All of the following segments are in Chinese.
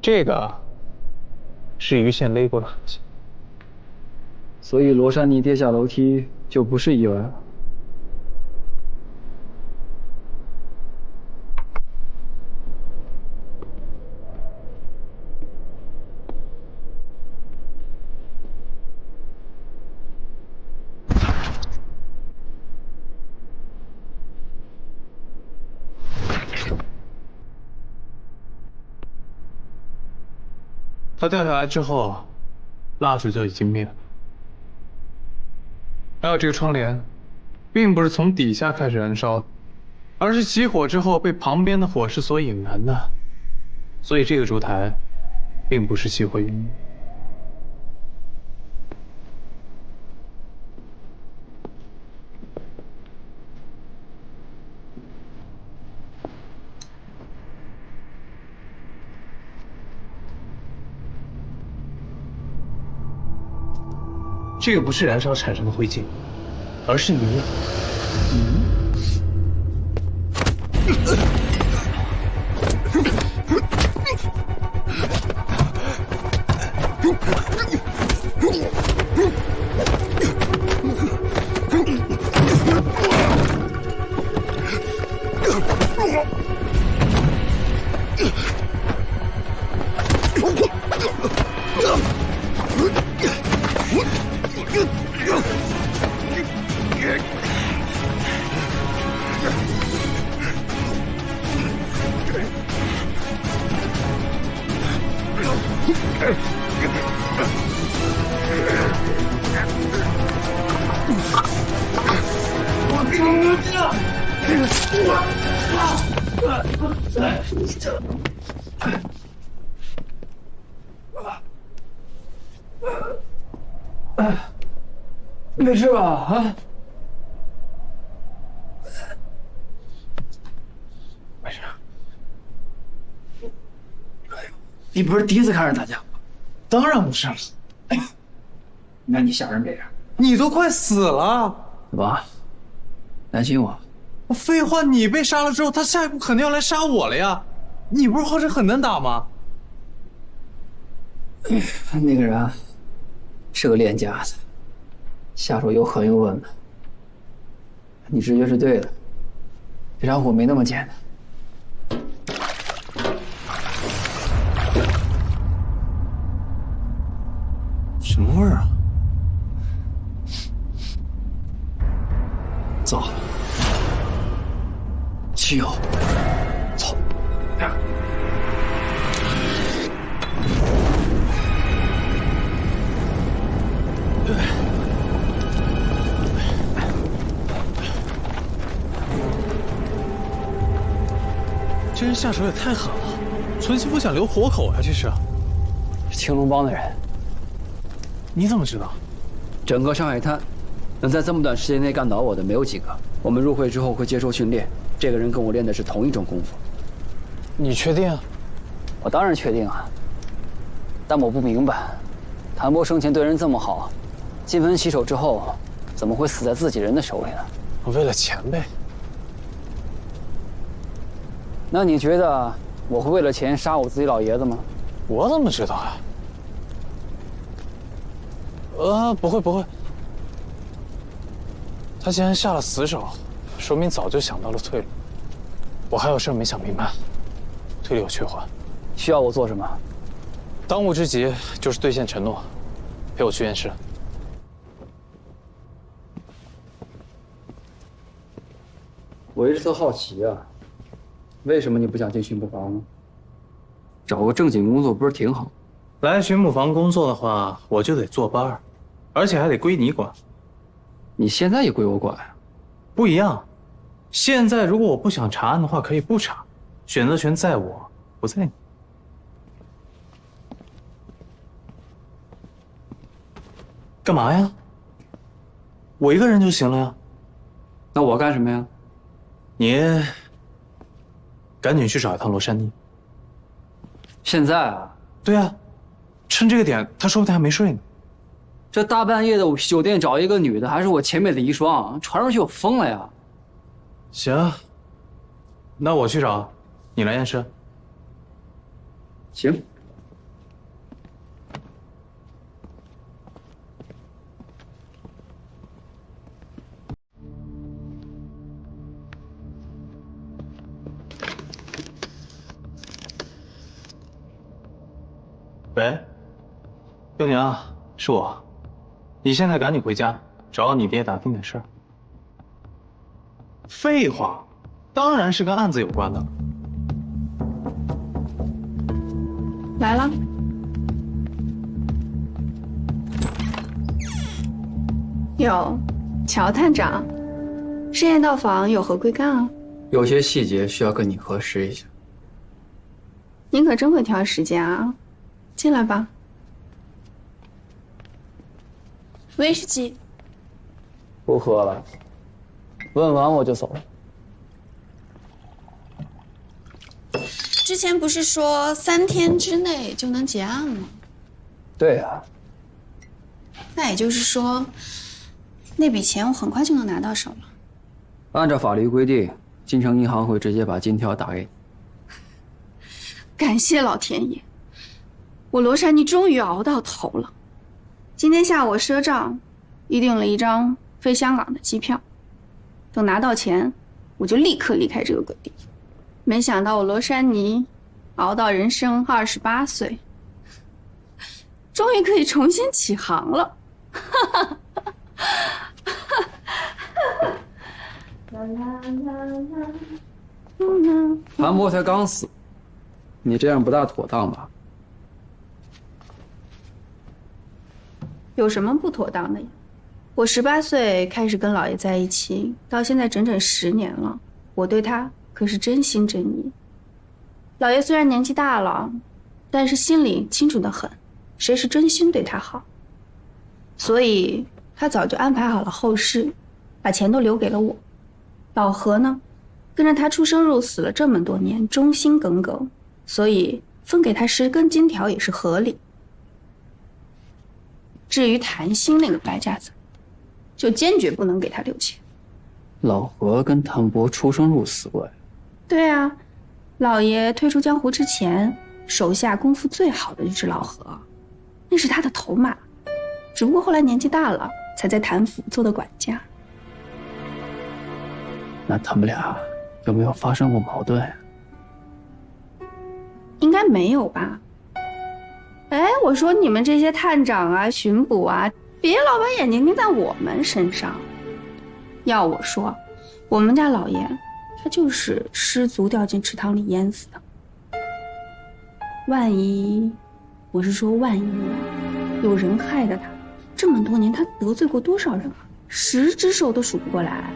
这个是鱼线勒过的痕迹。所以罗珊妮跌下楼梯就不是意外了。它掉下来之后，蜡烛就已经灭了。还有这个窗帘，并不是从底下开始燃烧的，而是起火之后被旁边的火势所引燃的。所以这个烛台，并不是起火原因。这个不是燃烧产生的灰烬，而是泥。没事吧？啊？没事。你不是第一次看人打架吗？当然不是了。那你吓成这样，你都快死了。怎么？担心我？废话，你被杀了之后，他下一步肯定要来杀我了呀。你不是号称很能打吗？那个人啊是个练家子，下手又狠又稳的。你直觉是对的，这场火没那么简单。什么味儿啊？走，汽油，走。这人下手也太狠了，存心不想留活口啊！这是青龙帮的人。你怎么知道？整个上海滩，能在这么短时间内干倒我的没有几个。我们入会之后会接受训练，这个人跟我练的是同一种功夫。你确定？我当然确定啊。但我不明白，谭波生前对人这么好，金盆洗手之后，怎么会死在自己人的手里呢？为了钱呗。那你觉得我会为了钱杀我自己老爷子吗？我怎么知道啊？不会。他既然下了死手，说明早就想到了退路。我还有事没想明白，退里有缺环。需要我做什么？当务之急就是兑现承诺，陪我去验尸。我一直特好奇啊，为什么你不想进巡捕房呢？找个正经工作不是挺好？来巡捕房工作的话，我就得坐班，而且还得归你管。你现在也归我管啊？不一样，现在如果我不想查案的话，可以不查，选择权在我，不在你。干嘛呀？我一个人就行了呀。那我干什么呀？你赶紧去找一趟罗珊妮。现在啊？对啊，趁这个点，他说不定还没睡呢。这大半夜的，我去酒店找一个女的，还是我前辈的遗孀，传出去我疯了呀！行，那我去找，你来验尸。行，喂，幼宁啊，是我。你现在赶紧回家，找你爹打听点事儿。废话，当然是跟案子有关的。来了。哟，乔探长，深夜到访有何贵干啊？有些细节需要跟你核实一下。您可真会挑时间啊！进来吧。威士忌。不喝了，问完我就走了。之前不是说3天之内就能结案吗？对啊。那也就是说，那笔钱我很快就能拿到手了。按照法律规定，金城银行会直接把金条打给你。感谢老天爷，我罗珊妮终于熬到头了。今天下午我赊账，预订了一张飞香港的机票。等拿到钱，我就立刻离开这个鬼地。没想到我罗珊妮熬到人生28岁，终于可以重新起航了。谭博才刚死，你这样不大妥当吧？有什么不妥当的呀？我18岁开始跟老爷在一起，到现在整整10年了，我对他可是真心真意。老爷虽然年纪大了，但是心里清楚得很，谁是真心对他好。所以他早就安排好了后事，把钱都留给了我。老何呢，跟着他出生入死了这么多年，忠心耿耿，所以分给他10根金条也是合理。至于谭鑫那个败家子，就坚决不能给他留钱。老何跟谭博出生入死过呀？对啊，老爷退出江湖之前，手下功夫最好的就是老何，那是他的头马。只不过后来年纪大了，才在谭府做的管家。那他们俩有没有发生过矛盾呀？应该没有吧？哎，我说你们这些探长啊、巡捕啊，别老把眼睛盯在我们身上。要我说，我们家老爷他就是失足掉进池塘里淹死的。万一，我是说万一有人害的他，这么多年他得罪过多少人啊？10只手都数不过来。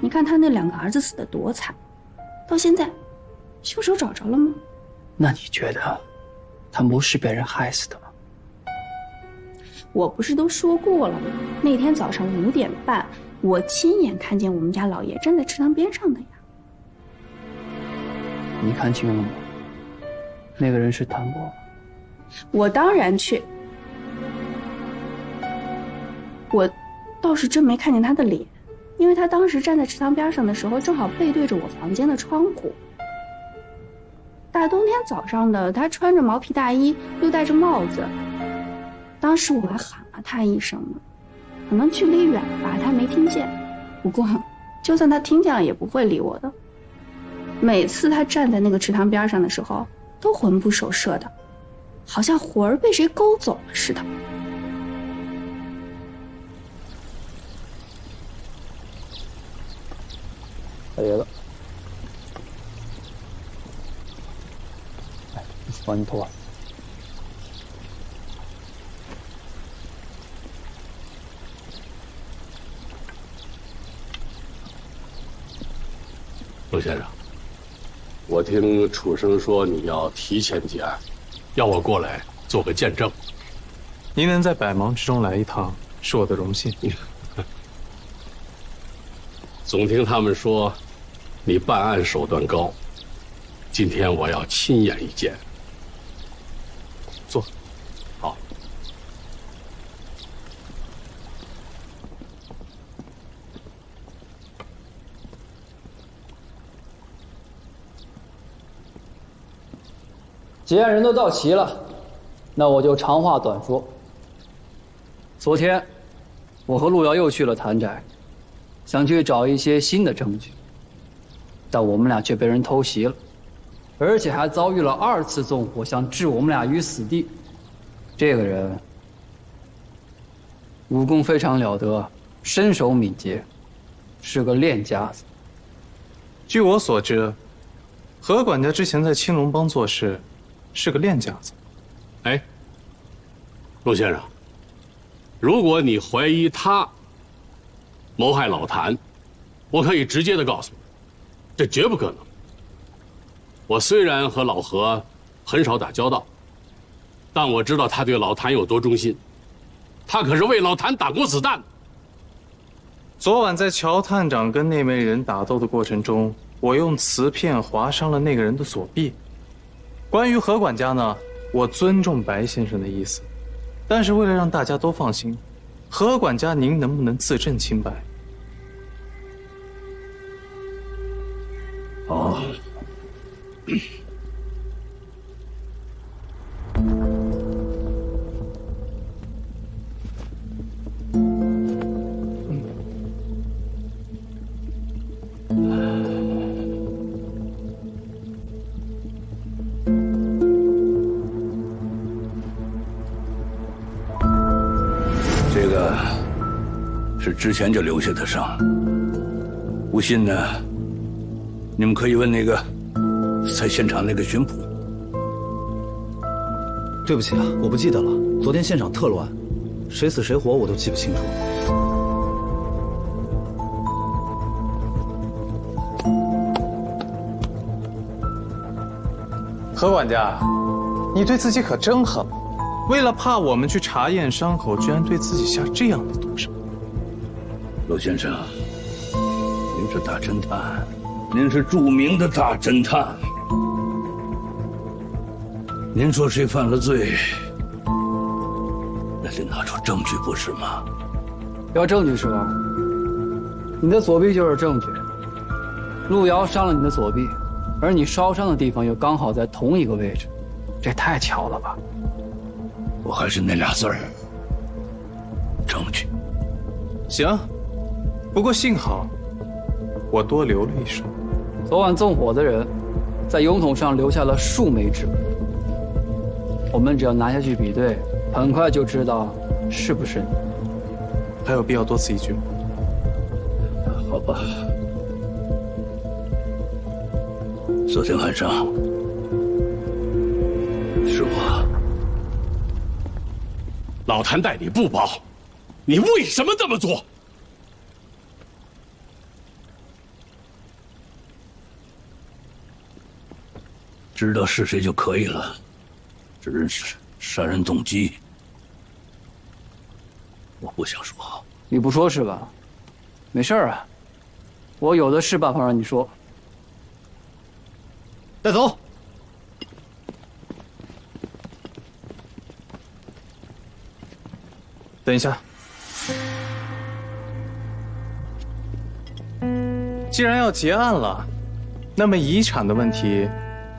你看他那2个儿子死得多惨，到现在，凶手找着了吗？那你觉得谭博是被人害死的吗？我不是都说过了吗？那天早上5点半，我亲眼看见我们家老爷站在池塘边上的呀。你看清了吗？那个人是谭博吗？我当然去，我倒是真没看见他的脸，因为他当时站在池塘边上的时候，正好背对着我房间的窗户。大冬天早上的，他穿着毛皮大衣，又戴着帽子。当时我还喊了他一声呢，可能距离远吧，他没听见。不过，就算他听见了，也不会理我的。每次他站在那个池塘边上的时候，都魂不守舍的，好像魂儿被谁勾走了似的。老爷子，帮你脱啊。陆先生，我听楚生说你要提前结案，要我过来做个见证。您能在百忙之中来一趟，是我的荣幸。总听他们说你办案手段高，今天我要亲眼一见。坐。好。结案人都到齐了，那我就长话短说。昨天，我和陆瑶又去了谭宅，想去找一些新的证据，但我们俩却被人偷袭了，而且还遭遇了2次纵火，想置我们俩于死地。这个人武功非常了得，身手敏捷，是个练家子。据我所知，何管家之前在青龙帮做事，是个练家子。哎，陆先生，如果你怀疑他谋害老谭，我可以直接的告诉你，这绝不可能。我虽然和老何很少打交道，但我知道他对老谭有多忠心，他可是为老谭打过子弹。昨晚在乔探长跟那枚人打斗的过程中，我用瓷片划伤了那个人的左臂。关于何管家呢，我尊重白先生的意思，但是为了让大家都放心，何管家您能不能自证清白？哦。这个是之前就留下的伤，不信呢，你们可以问那个在现场那个巡捕。对不起啊，我不记得了。昨天现场特乱，谁死谁活我都记不清楚。何管家，你对自己可真狠，为了怕我们去查验伤口，居然对自己下这样的毒手。陆先生，您是大侦探，您是著名的大侦探。您说谁犯了罪，那得拿出证据，不是吗？要证据是吧？你的左臂就是证据。路遥伤了你的左臂，而你烧伤的地方又刚好在同一个位置，这太巧了吧？我还是那俩字儿，证据。行，不过幸好我多留了一手。昨晚纵火的人，在油桶上留下了数枚指纹。我们只要拿下去比对，很快就知道是不是你。还有必要多此一举吗？好吧。昨天晚上是我。老谭待你不薄，你为什么这么做？知道是谁就可以了。至是杀人动机，我不想说。你不说是吧？没事啊，我有的是办法让你说。带走。等一下，既然要结案了，那么遗产的问题，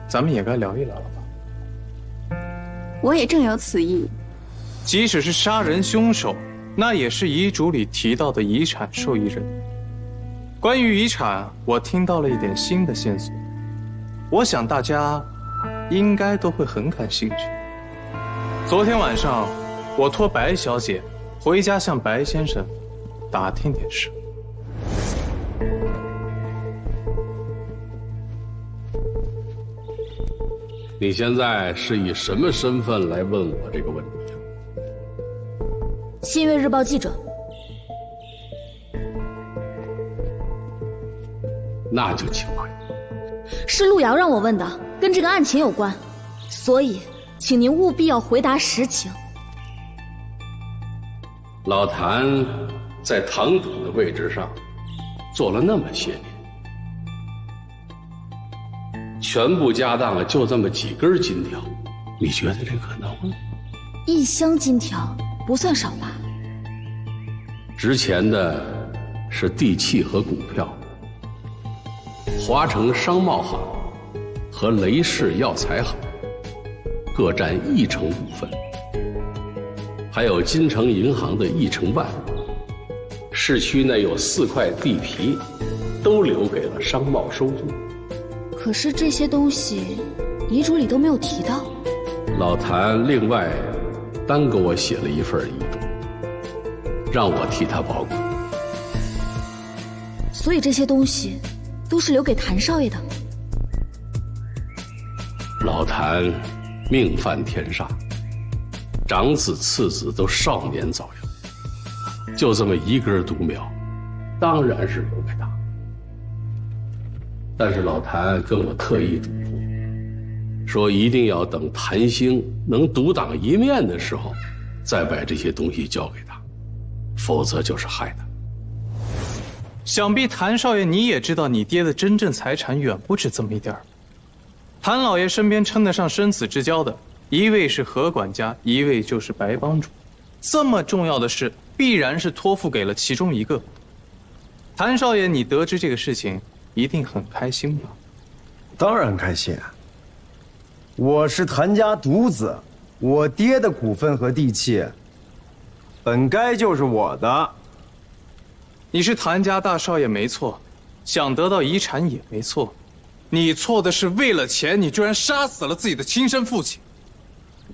咱们也该聊一聊了吧？我也正有此意。即使是杀人凶手，那也是遗嘱里提到的遗产受益人。关于遗产，我听到了一点新的线索，我想大家应该都会很感兴趣。昨天晚上，我托白小姐回家向白先生打听点事。你现在是以什么身份来问我这个问题？新月日报记者。那就请快。是路遥让我问的，跟这个案情有关，所以请您务必要回答实情。老谭在堂主的位置上做了那么些年，全部家当就这么几根金条，你觉得这可能吗？1箱金条不算少吧？值钱的是地契和股票，华城商贸行和雷氏药材行各占1成股份，还有金城银行的1成半。市区内有4块地皮，都留给了商贸收租。可是这些东西遗嘱里都没有提到。老谭另外单给我写了一份遗嘱，让我替他保管。所以这些东西都是留给谭少爷的。老谭命犯天煞，长子次子都少年早夭，就这么一根独苗，当然是留给他。但是老谭跟我特意嘱咐，说一定要等谭兴能独当一面的时候，再把这些东西交给他，否则就是害他。想必谭少爷你也知道，你爹的真正财产远不止这么一点儿。谭老爷身边称得上生死之交的，一位是何管家，一位就是白帮主。这么重要的事，必然是托付给了其中一个。谭少爷，你得知这个事情，一定很开心吧？当然开心。我是谭家独子，我爹的股份和地契，本该就是我的。你是谭家大少爷没错，想得到遗产也没错。你错的是为了钱，你居然杀死了自己的亲生父亲。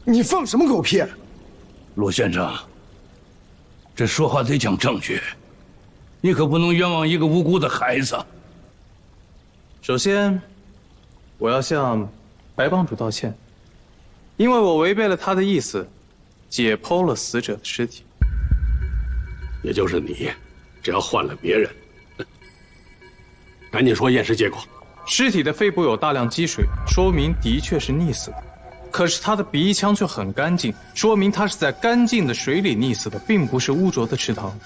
你放什么狗屁？罗先生，这说话得讲证据，你可不能冤枉一个无辜的孩子。首先，我要向白帮主道歉，因为我违背了他的意思，解剖了死者的尸体。也就是你，只要换了别人，赶紧说验尸结果。尸体的肺部有大量积水，说明的确是溺死的。可是他的鼻腔却很干净，说明他是在干净的水里溺死的，并不是污浊的池塘。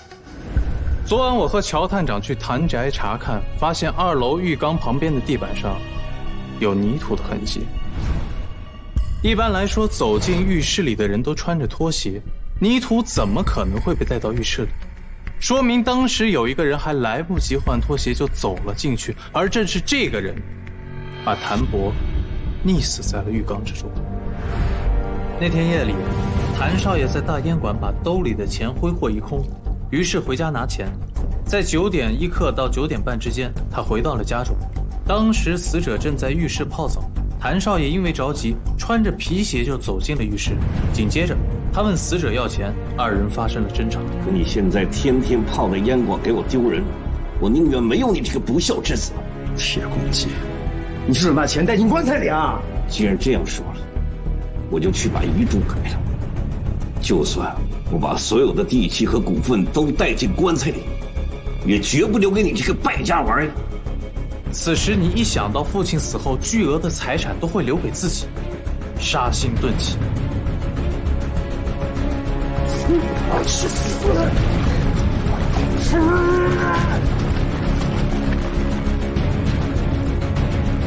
昨晚我和乔探长去谭宅查看，发现2楼浴缸旁边的地板上有泥土的痕迹。一般来说，走进浴室里的人都穿着拖鞋，泥土怎么可能会被带到浴室里？说明当时有一个人还来不及换拖鞋就走了进去，而正是这个人把谭博溺死在了浴缸之中。那天夜里，谭少爷在大烟馆把兜里的钱挥霍一空，于是回家拿钱。在9点1刻到9点半之间，他回到了家中。当时死者正在浴室泡澡，谭少爷因为着急，穿着皮鞋就走进了浴室。紧接着，他问死者要钱，2人发生了争吵。可你现在天天泡在烟馆给我丢人，我宁愿没有你这个不孝之子。铁公鸡，你是准把钱带进棺材里啊？既然这样说了，我就去把遗嘱改了。就算我把所有的地契和股份都带进棺材里，也绝不留给你这个败家玩意。此时你一想到父亲死后巨额的财产都会留给自己，杀心顿起。去死！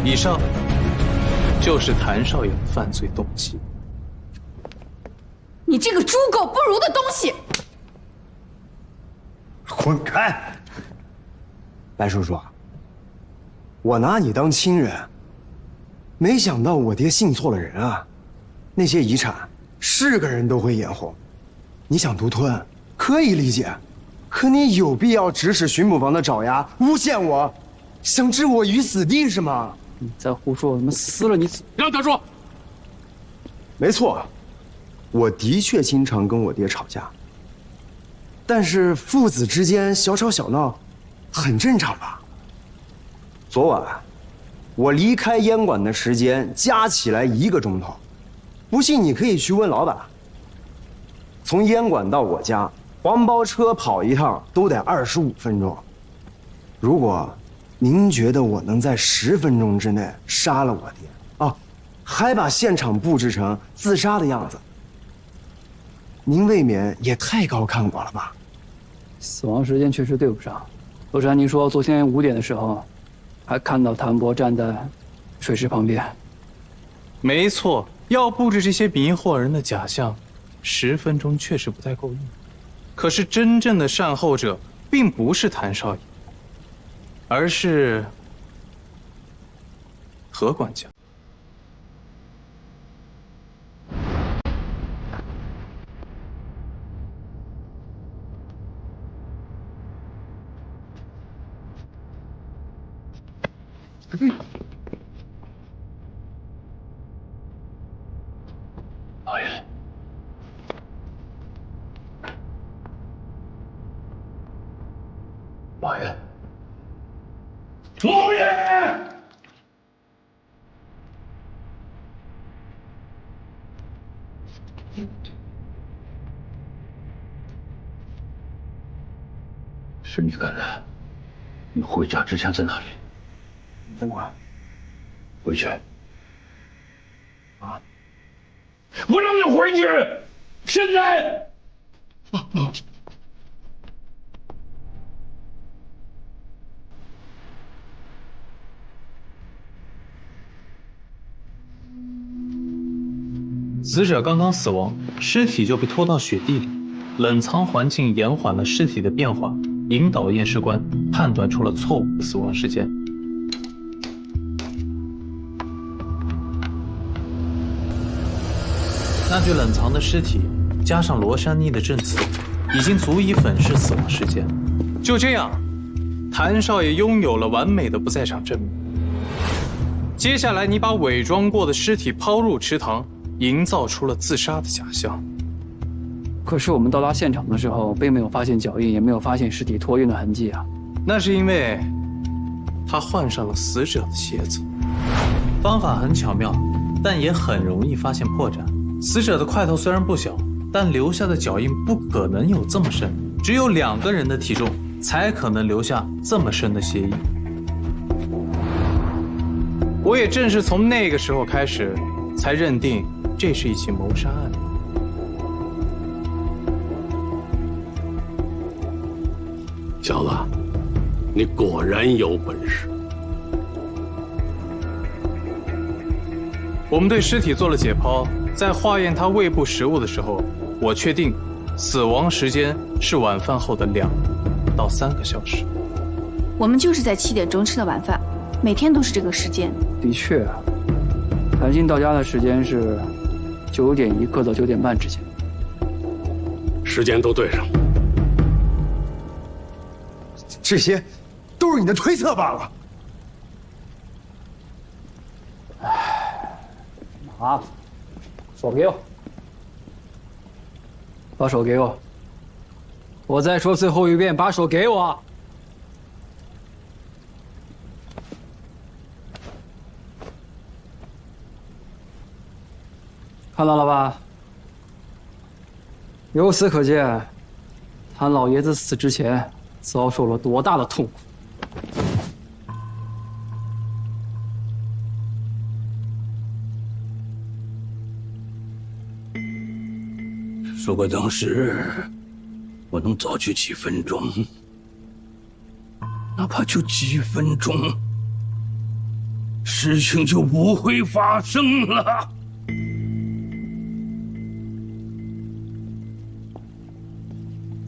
以上就是谭少爷的犯罪动机。你这个猪狗不如的东西！滚开！白叔叔，我拿你当亲人，没想到我爹信错了人啊！那些遗产是个人都会眼红，你想独吞可以理解，可你有必要指使巡捕房的爪牙诬陷我，想置我于死地是吗？你再胡说，我他妈撕了你！让他说。没错，我的确经常跟我爹吵架，但是父子之间小吵小闹，很正常吧？昨晚我离开烟馆的时间加起来1个钟头，不信你可以去问老板。从烟馆到我家，黄包车跑一趟都得25分钟。如果您觉得我能在10分钟之内杀了我爹，哦，还把现场布置成自杀的样子，您未免也太高看我了吧？死亡时间确实对不上。罗珊妮说，昨天5点的时候，还看到谭博站在水池旁边。没错，要布置这些迷惑人的假象，10分钟确实不太够用。可是真正的善后者并不是谭少爷，而是何管家。老爷，老爷，老爷！是你干的。你回家之前在哪里？甭管。回去。啊！我让你回去！现在！死者刚刚死亡，尸体就被拖到雪地里，冷藏环境延缓了尸体的变化，引导验尸官判断出了错误的死亡时间。那具冷藏的尸体加上罗珊妮的证词，已经足以粉饰死亡时间。就这样，谭少爷拥有了完美的不在场证明。接下来，你把伪装过的尸体抛入池塘，营造出了自杀的假象。可是我们到达现场的时候，并没有发现脚印，也没有发现尸体托运的痕迹啊。那是因为他换上了死者的鞋子。方法很巧妙，但也很容易发现破绽。死者的块头虽然不小，但留下的脚印不可能有这么深，只有2个人的体重才可能留下这么深的鞋印。我也正是从那个时候开始，才认定这是一起谋杀案。小子，你果然有本事。我们对尸体做了解剖，在化验他胃部食物的时候，我确定死亡时间是晚饭后的2到3个小时。我们就是在7点钟吃的晚饭，每天都是这个时间。的确，谭鑫到家的时间是9点1刻到9点半之间，时间都对上。这些都是你的推测罢了。麻烦，手给我，把手给我。我再说最后一遍，把手给我。看到了吧？由此可见，谭老爷子死之前遭受了多大的痛苦。如果当时我能早去几分钟，哪怕就几分钟，事情就不会发生了。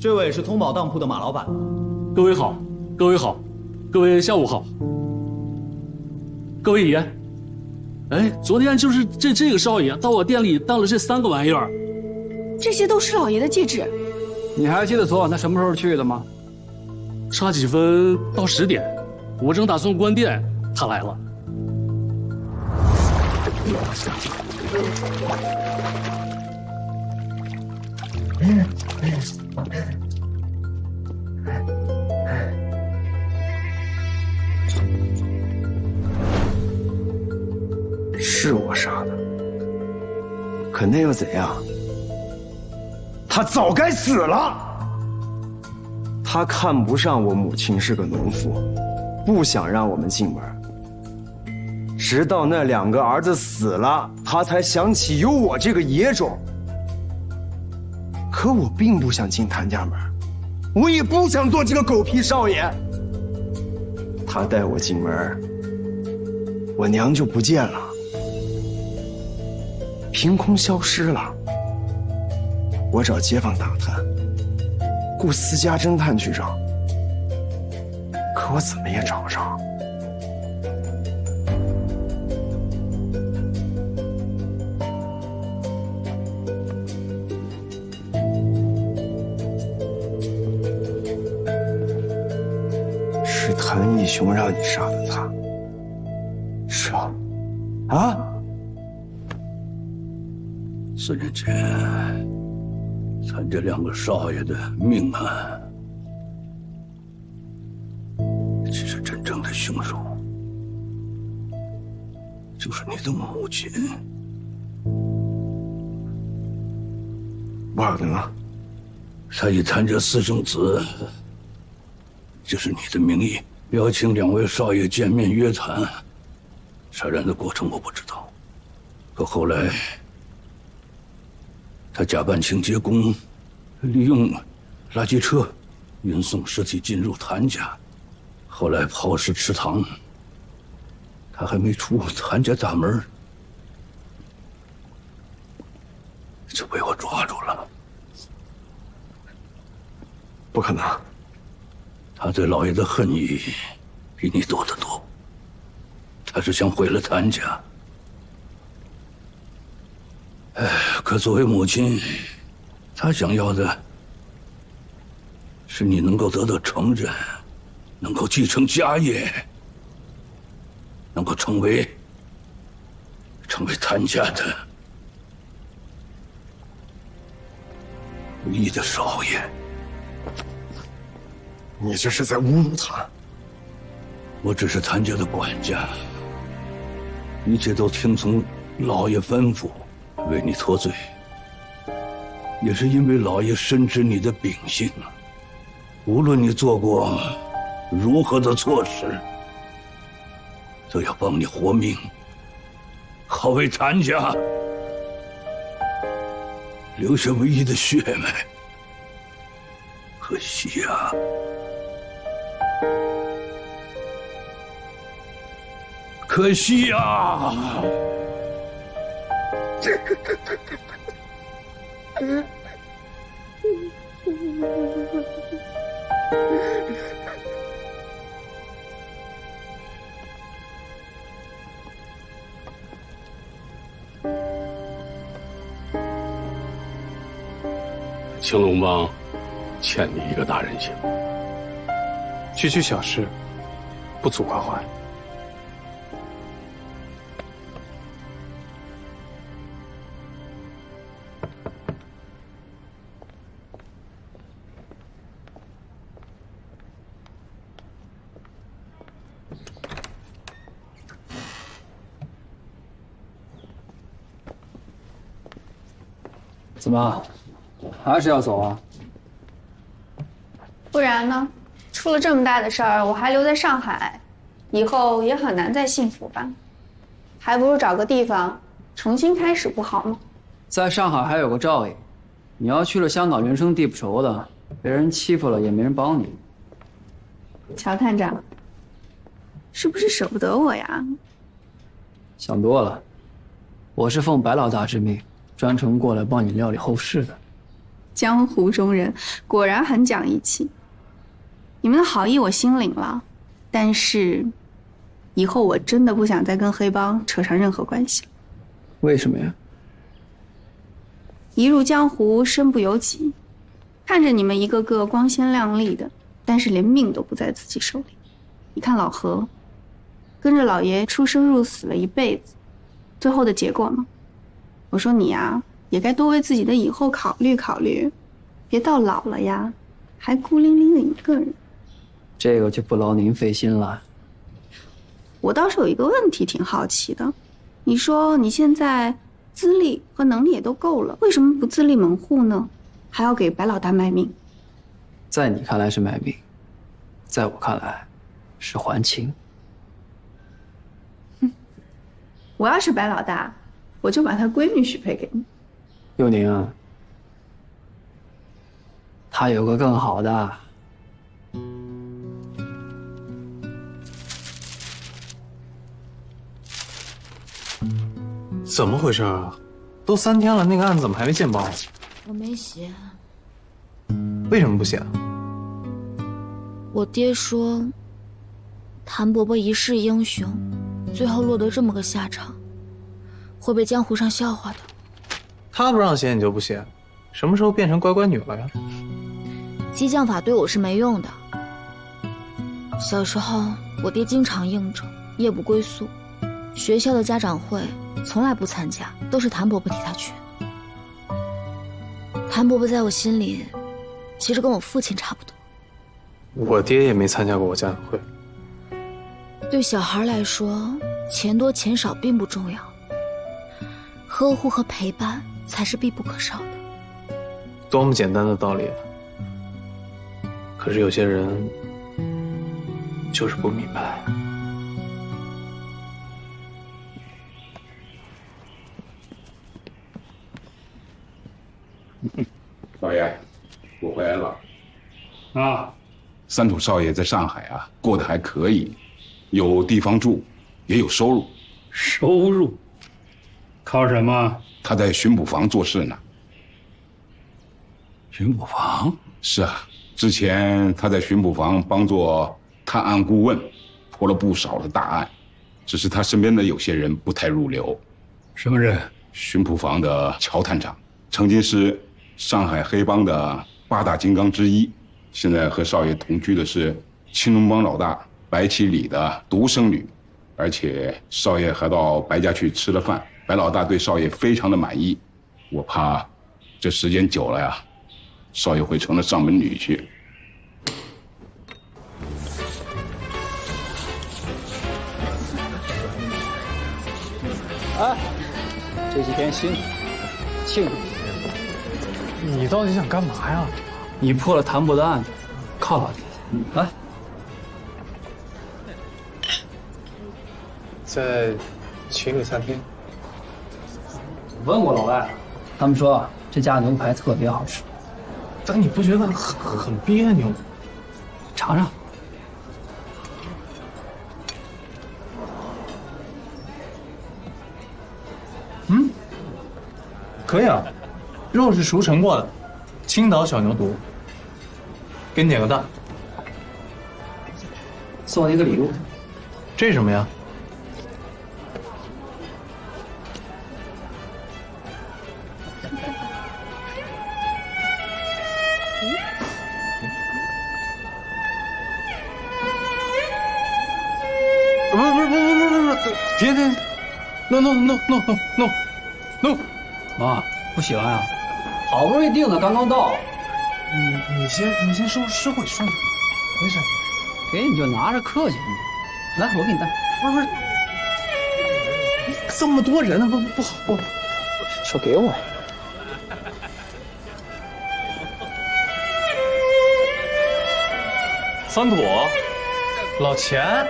这位是通宝当铺的马老板。各位好，各位好，各位下午好。各位爷，哎，昨天就是这个少爷到我店里当了这3个玩意儿。这些都是老爷的戒指。你还记得昨晚他什么时候去的吗？差几分到10点，我正打算关店，他来了。是我杀的，可那又怎样？他早该死了。他看不上我母亲是个农妇，不想让我们进门。直到那2个儿子死了，他才想起有我这个野种。可我并不想进谭家门，我也不想做这个狗屁少爷。他带我进门，我娘就不见了，凭空消失了。我找街坊打探，雇私家侦探去找，可我怎么也找不着。是谭义雄让你杀的他？是啊，啊4年前，咱这2个少爷的命案凶手就是你的母亲。瓦尔德，他以谭家私生子，就是你的名义邀请2位少爷见面约谈。杀人的过程我不知道，可后来他假扮清洁工，利用垃圾车运送尸体进入谭家，后来抛尸池塘。他还没出谭家大门，就被我抓住了。不可能，他对老爷的恨意比你多得多。他是想毁了谭家。可作为母亲，他想要的是你能够得到承认，能够继承家业，能够成为谭家的唯一的少爷。你这是在侮辱他！我只是谭家的管家，一切都听从老爷吩咐，为你脱罪，也是因为老爷深知你的秉性。无论你做过如何的错事，都要帮你活命，好为谭家留下唯一的血脉。可惜呀，可惜呀！青龙帮欠你一个大人情，区区小事，不足挂怀。怎么，还是要走啊？不然呢？出了这么大的事儿，我还留在上海，以后也很难再幸福吧？还不如找个地方重新开始，不好吗？在上海还有个照应，你要去了香港，人生地不熟的，被人欺负了也没人帮你。乔探长，是不是舍不得我呀？想多了，我是奉白老大之命，专程过来帮你料理后事的。江湖中人果然很讲义气。你们的好意我心领了，但是以后我真的不想再跟黑帮扯上任何关系了。为什么呀？一入江湖身不由己，看着你们一个个光鲜亮丽的，但是连命都不在自己手里。你看老何，跟着老爷出生入死了一辈子，最后的结果呢？我说你呀，也该多为自己的以后考虑考虑，别到老了呀，还孤零零的一个人。这个就不劳您费心了。我倒是有一个问题挺好奇的，你说你现在资历和能力也都够了，为什么不自立门户呢？还要给白老大卖命？在你看来是卖命，在我看来是还情。我要是白老大，我就把他闺女许配给你。佑宁啊，他有个更好的。怎么回事啊？都3天了，那个案子怎么还没见报？我没写。为什么不写啊？我爹说，谭伯伯一世英雄，最后落得这么个下场，会被江湖上笑话的。他不让写你就不写，什么时候变成乖乖女了呀？激将法对我是没用的。小时候，我爹经常应征，夜不归宿，学校的家长会从来不参加，都是谭伯伯替他去。谭伯伯在我心里，其实跟我父亲差不多。我爹也没参加过我家长会。对小孩来说，钱多钱少并不重要，呵护和陪伴才是必不可少的。多么简单的道理啊！可是有些人就是不明白。少爷，我回来了。啊，三土少爷在上海啊，过得还可以，有地方住，也有收入。收入？靠什么？他在巡捕房做事呢。巡捕房？是啊，之前他在巡捕房帮做探案顾问，破了不少的大案，只是他身边的有些人不太入流。什么人？巡捕房的乔探长，曾经是上海黑帮的8大金刚之一，现在和少爷同居的是青龙帮老大白旗里的独生女，而且少爷还到白家去吃了饭，白老大对少爷非常的满意。我怕这时间久了呀，少爷会成了上门女婿。哎，这几天辛苦，庆祝。你到底想干嘛呀？你破了谭博的案子，犒劳你。来，再请你3天。问过老外，他们说这家牛排特别好吃。但你不觉得很别扭吗？尝尝。可以啊，肉是熟成过的，青岛小牛肚。给你点个赞。送你一个礼物。这是什么呀？不，别， no。啊，不喜欢啊？好不容易订的，刚刚到。你先收回去，没事。给你就拿着客气。来，我给你带。不是，这么多人呢，不好。说给我。三土，老钱，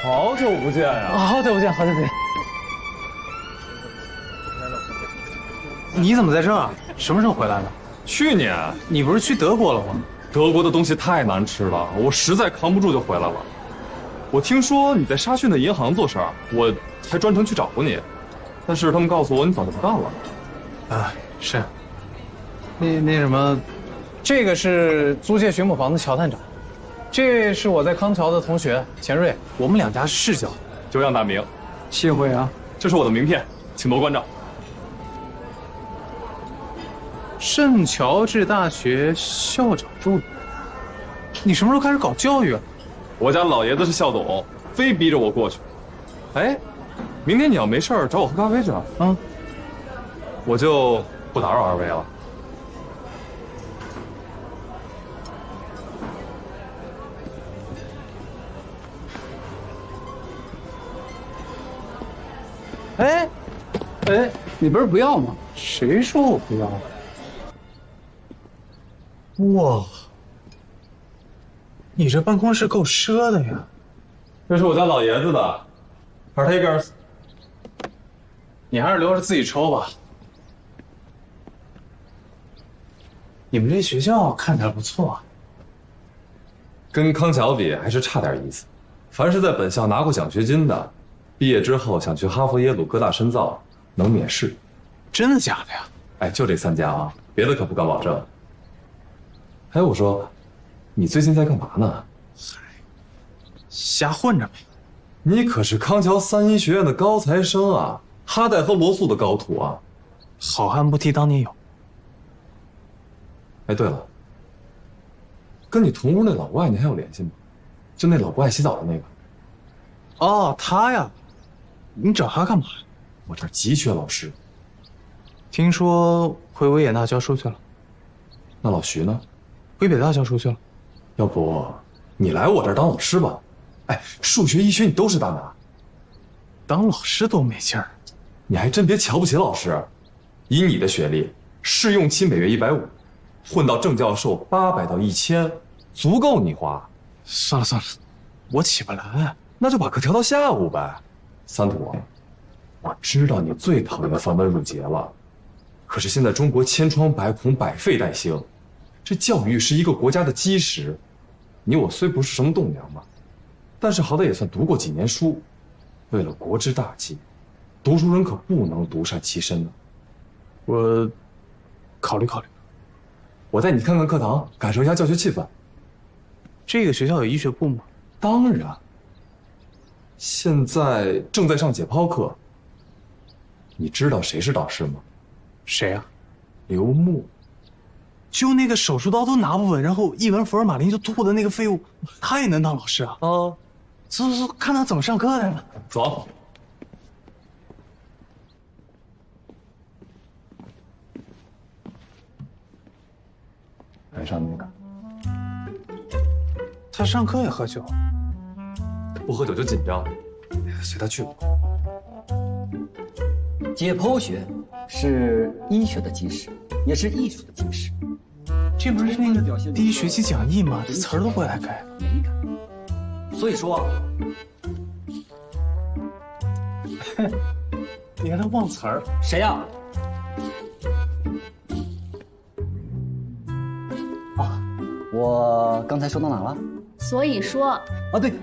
好久不见呀！好久不见。你怎么在这儿？什么时候回来的？去年。你不是去德国了吗？德国的东西太难吃了，我实在扛不住就回来了。我听说你在沙逊的银行做事儿，我还专程去找过你，但是他们告诉我你早就不干了。啊，是。那什么，这个是租界巡捕房的乔探长，这是我在康桥的同学钱瑞，我们2家是世交。久仰大名，幸会啊！这是我的名片，请多关照。圣乔治大学校长助理，你什么时候开始搞教育啊？我家老爷子是校董，非逼着我过去。哎，明天你要没事儿找我喝咖啡去啊？我就不打扰2位了。哎，你不是不要吗？谁说我不要？哇，你这办公室够奢的呀！这是我家老爷子的 ，Partakers。你还是留着自己抽吧。你们这学校看起来不错啊。跟康桥比还是差点意思。凡是在本校拿过奖学金的，毕业之后想去哈佛、耶鲁各大深造，能免试。真的假的呀？哎，就这3家啊，别的可不敢保证。哎，我说，你最近在干嘛呢？瞎混着呗。你可是康桥3医学院的高材生啊，哈代和罗素的高徒啊。好汉不提当年勇。哎，对了，跟你同屋那老外你还有联系吗？就那老不爱洗澡的那个。哦，他呀，你找他干嘛？我这儿急缺老师。听说回维也纳教书去了。那老徐呢？回北大教书去了。要不你来我这儿当老师吧？哎，数学、医学你都是单的，当老师多没劲儿。你还真别瞧不起老师。以你的学历，试用期每月150，混到正教授800到1000，足够你花。算了算了，我起不来。那就把课调到下午呗。三土，我知道你最讨厌繁文缛节了，可是现在中国千疮百孔，百废待兴，这教育是一个国家的基石。你我虽不是什么栋梁吧，但是好歹也算读过几年书。为了国之大计，读书人可不能独善其身呢。我考虑考虑。我带你看看课堂，感受一下教学气氛。这个学校有医学部吗？当然。现在正在上解剖课。你知道谁是导师吗？谁啊？刘牧。就那个手术刀都拿不稳，然后一闻福尔马林就吐的那个废物，他也能当老师啊？啊，走，看他怎么上课来了。走。来上那个。他上课也喝酒？不喝酒就紧张，随他去吧。解剖学是医学的基石，也是艺术的基石。这不是那个第一学期讲义吗？这词儿都不爱改。所以说，你看他忘词儿。谁呀？啊，我刚才说到哪了？所以说啊，对，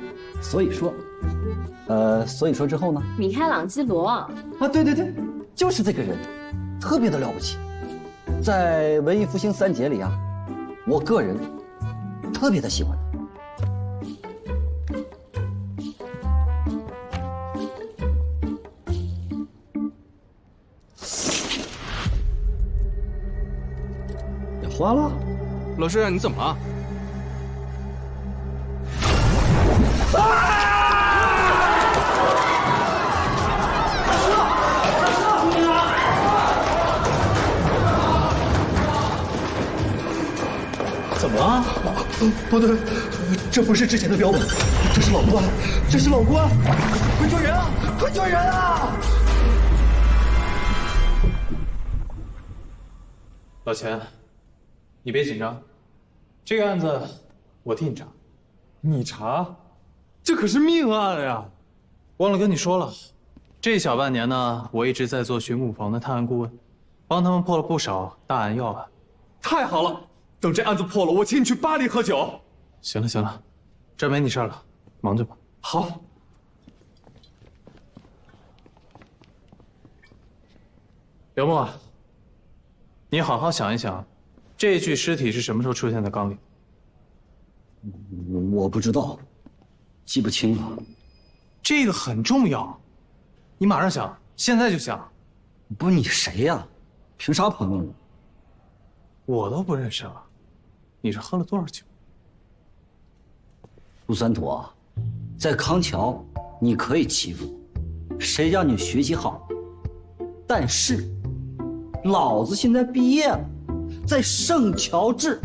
所以说，所以说之后呢？米开朗基罗啊，对，就是这个人，特别的了不起。在文艺复兴3杰里啊，我个人特别的喜欢他。也花了？老师，你怎么了？怎么了？不对，这不是之前的标本，这是老关，这是老关！快救人啊！快救人啊！老钱，你别紧张，这个案子我替你查。你查？这可是命案呀！忘了跟你说了，这小半年呢，我一直在做巡捕房的探案顾问，帮他们破了不少大案要案。太好了！等这案子破了，我请你去巴黎喝酒。行了，这没你事了，忙去吧。好。刘墨，你好好想一想，这具尸体是什么时候出现在缸里？我不知道，记不清了。这个很重要，你马上想，现在就想。不是你谁呀？凭啥朋友呢？我都不认识了。你是喝了多少酒？陆三土啊，在康桥你可以欺负，谁让你学习好？但是，老子现在毕业了，在圣乔治，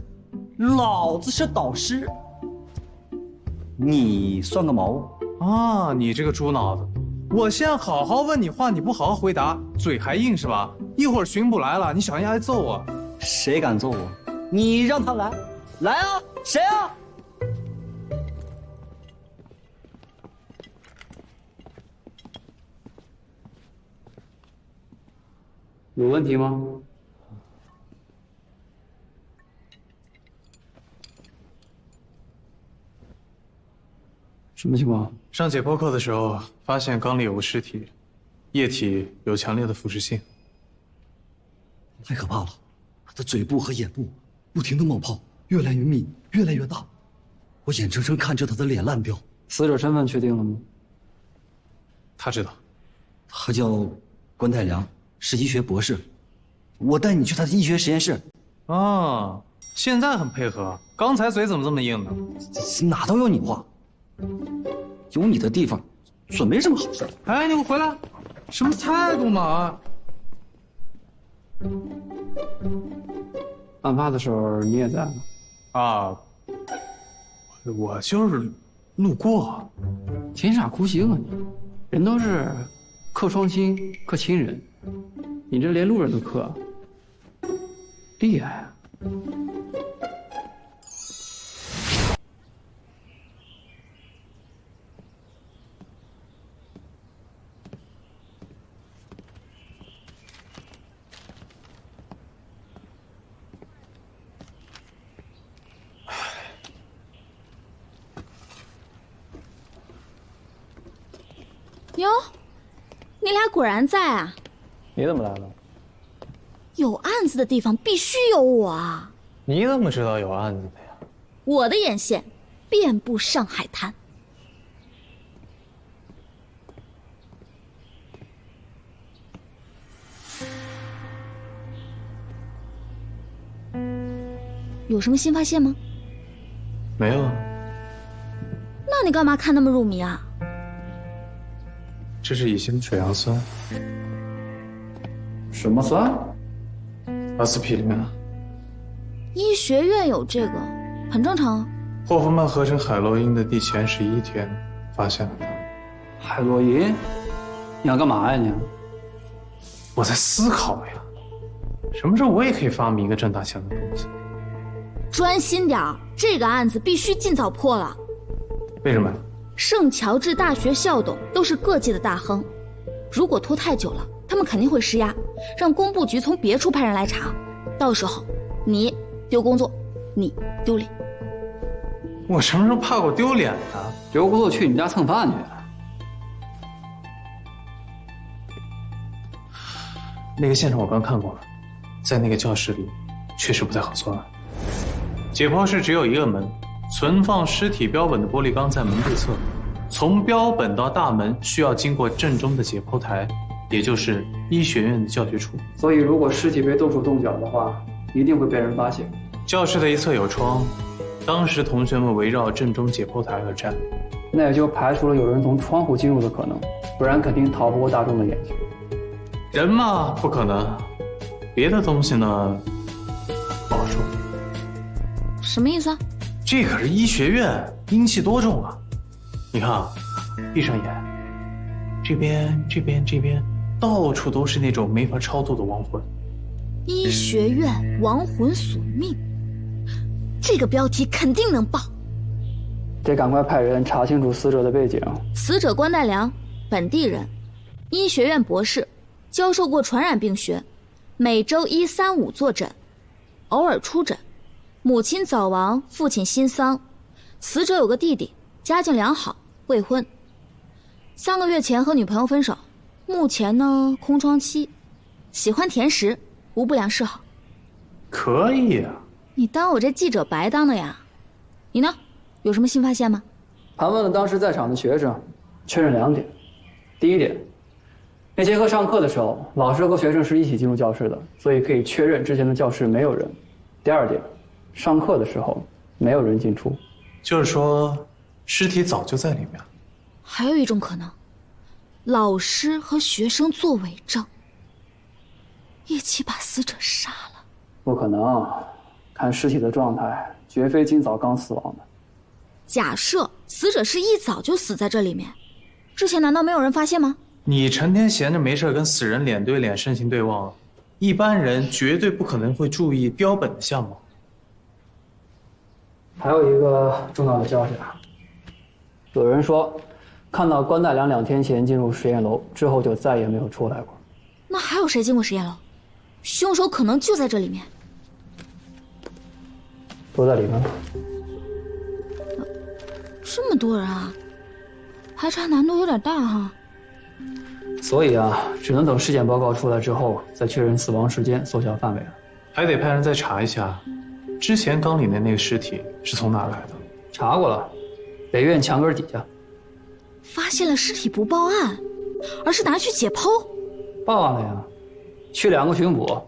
老子是导师。你算个毛啊！你这个猪脑子！我现在好好问你话，你不好好回答，嘴还硬是吧？一会儿巡捕来了，你小心挨揍啊！谁敢揍我？你让他来，来啊！谁啊？有问题吗？什么情况？上解剖课的时候，发现缸里有个尸体，液体有强烈的腐蚀性。太可怕了，他的嘴部和眼部不停的冒泡，越来越密，越来越大。我眼睁睁看着他的脸烂掉。死者身份确定了吗？他知道，他叫关太良，是医学博士。我带你去他的医学实验室。啊，现在很配合，刚才嘴怎么这么硬呢？哪都有你话，有你的地方准没什么好事。哎，你给我回来！什么态度嘛？案发的时候你也在吗？啊，我就是路过，听啥哭星啊你？人都是克双亲，克亲人，你这连路人都克，厉害啊！哟，你俩果然在啊！你怎么来了？有案子的地方必须有我啊！你怎么知道有案子的呀？我的眼线遍布上海滩。有什么新发现吗？没有。那你干嘛看那么入迷啊？这是乙型水杨酸。什么酸？阿司匹林啊。医学院有这个，很正常啊。霍夫曼合成海洛因的第前11天发现了它。海洛因？你要干嘛呀你？我在思考呀，什么时候我也可以发明一个挣大钱的东西？专心点儿，这个案子必须尽早破了。为什么？圣乔治大学校董都是各界的大亨，如果拖太久了，他们肯定会施压，让工部局从别处派人来查，到时候你丢工作，你丢脸。我什么时候怕过丢脸的？丢工作去你们家蹭饭去。那个现场我刚看过了，在那个教室里，确实不太好作案。解剖室只有一个门，存放尸体标本的玻璃缸在门对侧，从标本到大门需要经过正中的解剖台，也就是医学院的教学处。所以如果尸体被动手动脚的话，一定会被人发现。教室的一侧有窗，当时同学们围绕正中解剖台而站，那也就排除了有人从窗户进入的可能，不然肯定逃不过大众的眼睛。人嘛，不可能。别的东西呢，不好说。什么意思啊？这可是医学院，阴气多重啊！你看啊，闭上眼，这边，到处都是那种没法超度的亡魂。医学院亡魂索命，这个标题肯定能爆。得赶快派人查清楚死者的背景。死者关代良，本地人，医学院博士，教授过传染病学，每周1、3、5坐诊，偶尔出诊。母亲早亡，父亲新丧，死者有个弟弟，家境良好，未婚。3个月前和女朋友分手，目前呢空窗期，喜欢甜食，无不良嗜好。可以啊。你当我这记者白当的呀？你呢？有什么新发现吗？盘问了当时在场的学生，确认2点。第一点，那节课上课的时候，老师和学生是一起进入教室的，所以可以确认之前的教室没有人。第二点，上课的时候没有人进出，就是说尸体早就在里面。还有一种可能，老师和学生做伪证，一起把死者杀了。不可能，看尸体的状态，绝非今早刚死亡的。假设死者是一早就死在这里面，之前难道没有人发现吗？你成天闲着没事跟死人脸对脸身形对望，一般人绝对不可能会注意标本的相貌。还有一个重要的消息啊，有人说看到关代良2天前进入实验楼之后就再也没有出来过。那还有谁进过实验楼？凶手可能就在这里面。都在里面。这么多人啊，排查难度有点大哈。所以啊，只能等尸检报告出来之后再确认死亡时间，缩小范围了。还得派人再查一下，之前缸里的那个尸体是从哪来的？查过了，北院墙根底下。发现了尸体不报案，而是拿去解剖。报案了呀，去2个巡捕，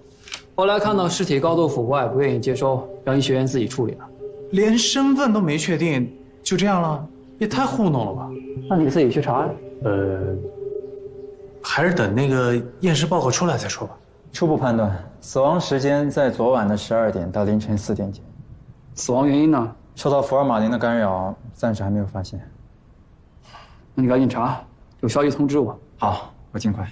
后来看到尸体高度腐坏，不愿意接收，让医学院自己处理了。连身份都没确定，就这样了？也太糊弄了吧！那你自己去查呀。还是等那个验尸报告出来再说吧。初步判断，死亡时间在昨晚的12点到凌晨4点间。死亡原因呢？受到福尔马林的干扰，暂时还没有发现。那你赶紧查，有消息通知我。好，我尽快。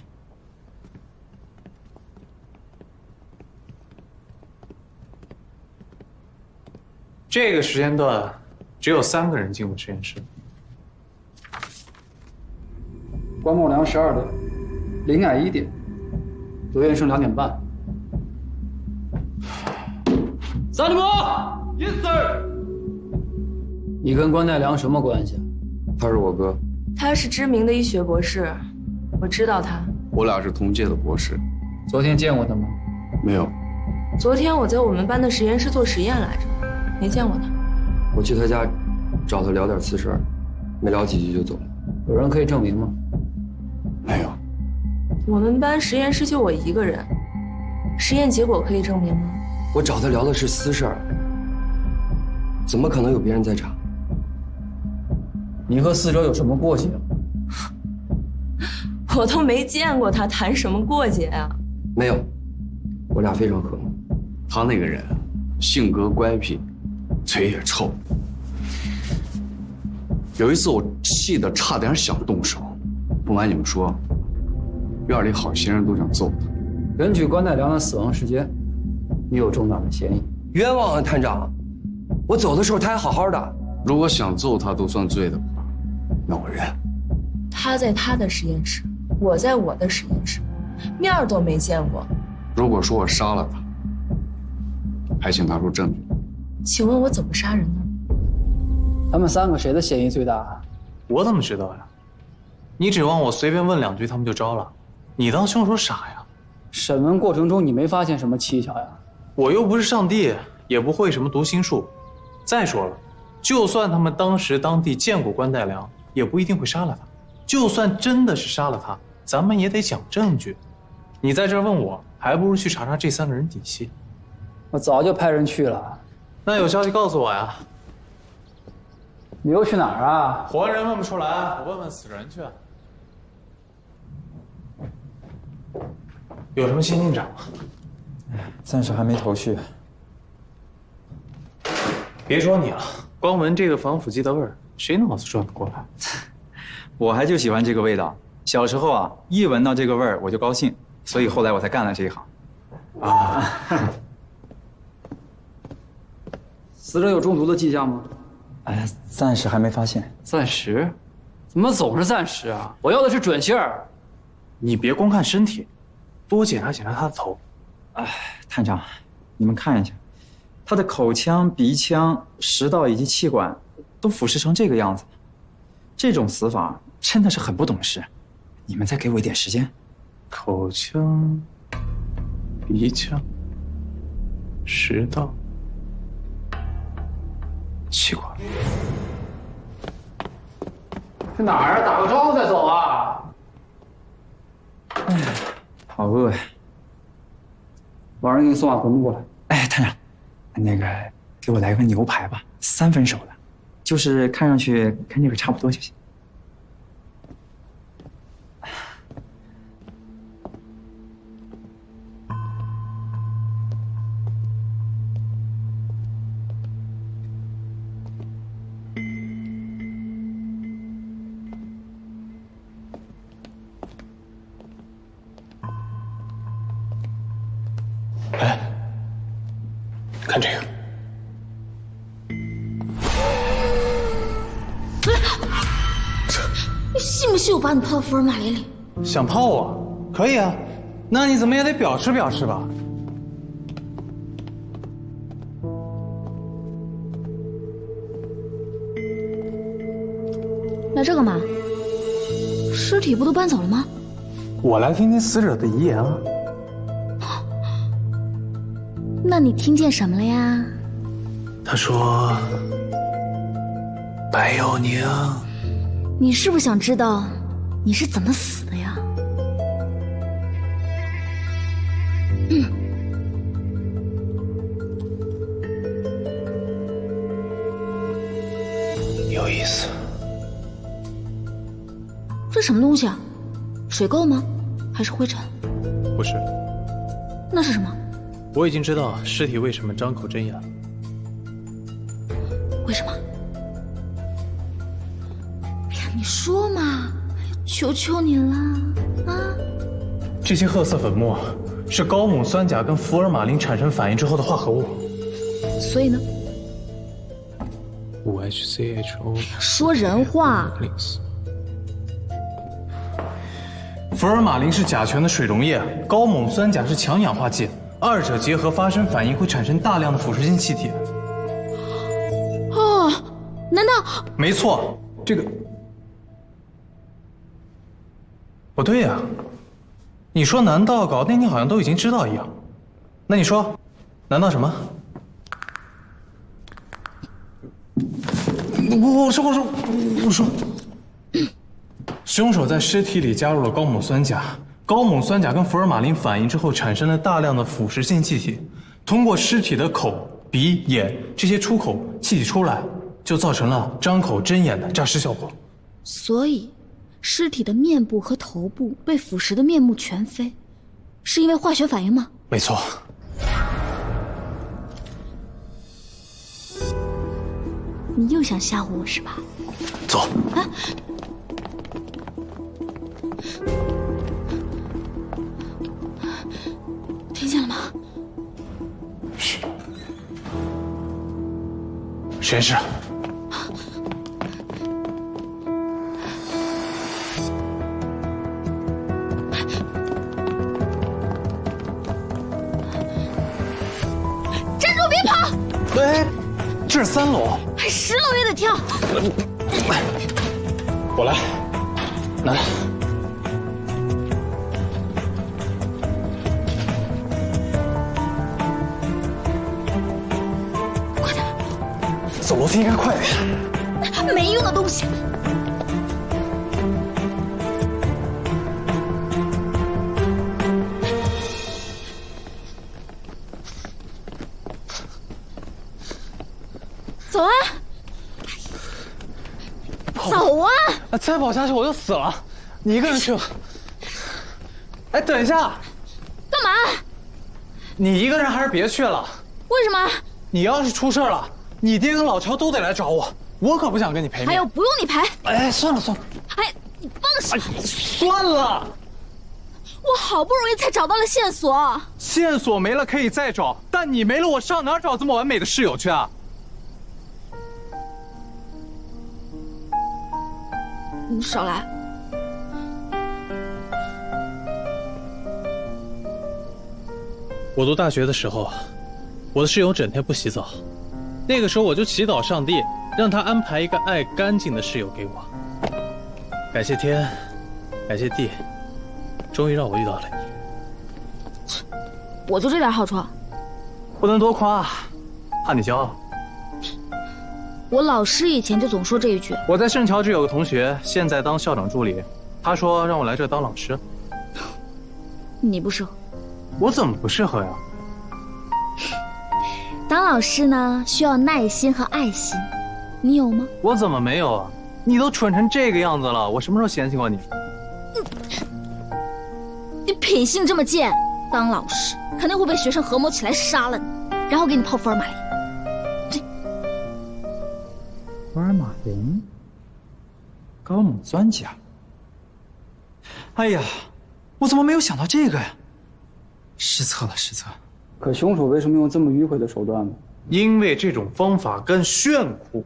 这个时间段只有3个人进入实验室。关孟良12点，林乃1点，刘彦生2点半。三里毛 ，Yes sir。你跟关奈良什么关系？他是我哥。他是知名的医学博士，我知道他。我俩是同届的博士。昨天见过他吗？没有。昨天我在我们班的实验室做实验来着，没见过他。我去他家找他聊点私事，没聊几句就走了。有人可以证明吗？没有。我们班实验室就我一个人，实验结果可以证明吗？我找他聊的是私事儿，怎么可能有别人在场？你和死者有什么过节？我都没见过他，谈什么过节啊？没有，我俩非常和睦。他那个人性格乖僻，嘴也臭。有一次我气得差点想动手，不瞒你们说，院里好些人都想揍他。根据关奈良的死亡时间，你有重大的嫌疑。冤枉啊，探长！我走的时候他还好好的。如果想揍他都算罪的话，那我认。他在他的实验室，我在我的实验室，面儿都没见过。如果说我杀了他，还请拿出证据。请问我怎么杀人呢？他们3个谁的嫌疑最大？我怎么知道呀？你指望我随便问2句他们就招了？你当凶手傻呀？审问过程中你没发现什么蹊跷呀？我又不是上帝，也不会什么读心术。再说了，就算他们当地见过关奈良，也不一定会杀了他。就算真的是杀了他，咱们也得讲证据。你在这儿问我，还不如去查查这3个人底细。我早就派人去了。那有消息告诉我呀。你又去哪儿啊？活人问不出来，我问问死人去。有什么新进展吗？暂时还没头绪。别说你了，光闻这个防腐剂的味儿，谁脑子转得过来？我还就喜欢这个味道。小时候啊，一闻到这个味儿我就高兴，所以后来我才干了这一行。啊！死者有中毒的迹象吗？哎，暂时还没发现。暂时？怎么总是暂时啊？我要的是准信儿。你别光看身体，多检查检查他的头。哎，探长，你们看一下，他的口腔、鼻腔、食道以及气管都腐蚀成这个样子，这种死法真的是很不懂事。你们再给我一点时间。口腔、鼻腔、食道、气管。去哪儿啊？打个招呼再走啊！哎，好饿呀！晚上给你送碗馄饨过来。哎，探长，那个给我来个牛排吧，3分熟的，就是看上去跟这个差不多就行。哎，看这个。你信不信我把你泡到福尔马林里？想泡我？可以啊，那你怎么也得表示表示吧。来这干嘛？尸体不都搬走了吗？我来听听死者的遗言啊。那你听见什么了呀？他说：“白幼宁，你是不是想知道你是怎么死的呀？”有意思。这什么东西啊？水垢吗？还是灰尘？不是。那是什么？我已经知道尸体为什么张口睁眼了。为什么？骗你说嘛，求求你了啊！这些褐色粉末是高锰酸钾跟福尔马林产生反应之后的化合物。所以呢？5HCHO。说人话。福尔马林是甲醛的水溶液，高锰酸钾是强氧化剂，二者结合发生反应会产生大量的腐蚀性气体。哦，难道？没错，这个不对呀。你说难道搞定你好像都已经知道一样？那你说，难道什么？我说，凶手在尸体里加入了高锰酸钾，高锰酸钾跟福尔马林反应之后产生了大量的腐蚀性气体，通过尸体的口、鼻、眼这些出口，气体出来就造成了张口睁眼的诈尸效果。所以，尸体的面部和头部被腐蚀的面目全非，是因为化学反应吗？没错。你又想吓唬我是吧？走。啊！听见了吗？是。实验室。站住！别跑！喂。这是3楼，还10楼也得跳。我来，来。快点！走楼梯应该快点。没用的东西。走啊！走啊！再跑下去我就死了，你一个人去吧。哎，等一下！干嘛？你一个人还是别去了。为什么？你要是出事了，你爹跟老乔都得来找我，我可不想跟你赔面。还有，不用你赔。哎，算了。哎，你放手！算了。我好不容易才找到了线索。线索没了可以再找，但你没了，我上哪儿找这么完美的室友去啊？你少来！我读大学的时候，我的室友整天不洗澡，那个时候我就祈祷上帝，让他安排一个爱干净的室友给我。感谢天，感谢地，终于让我遇到了你。我就这点好处？不能多夸，怕你骄傲。我老师以前就总说这一句。我在圣乔治有个同学，现在当校长助理，他说让我来这当老师。你不适合。我怎么不适合呀？当老师呢，需要耐心和爱心，你有吗？我怎么没有啊？你都蠢成这个样子了，我什么时候嫌弃过你？你品性这么贱，当老师肯定会被学生合谋起来杀了你，然后给你泡福尔马林。福尔马林，高锰酸钾。哎呀，我怎么没有想到这个呀？失策了，失策。可凶手为什么用这么迂回的手段呢？因为这种方法更炫酷。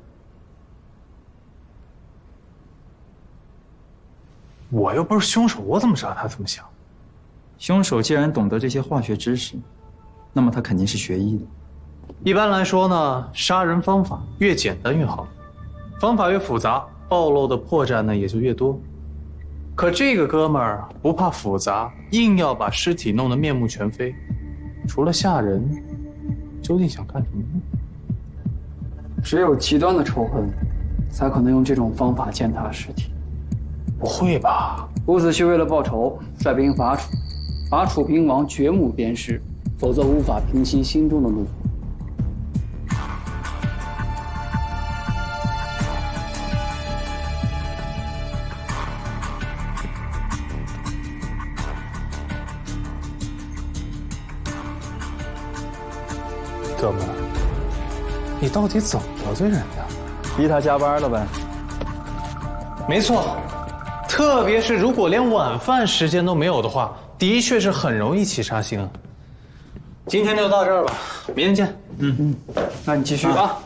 我又不是凶手，我怎么知道他怎么想？凶手既然懂得这些化学知识，那么他肯定是学医的。一般来说呢，杀人方法越简单越好，方法越复杂，暴露的破绽呢也就越多。可这个哥们儿不怕复杂，硬要把尸体弄得面目全非，除了吓人，究竟想干什么呢？只有极端的仇恨，才可能用这种方法践踏尸体。不会吧？伍子胥为了报仇，率兵伐楚，把楚平王掘墓鞭尸，否则无法平息心中的怒火。哥们儿，你到底怎么得罪人的？逼他加班了呗。没错，特别是如果连晚饭时间都没有的话，的确是很容易起杀心啊。今天就到这儿吧，明天见。那你继续啊。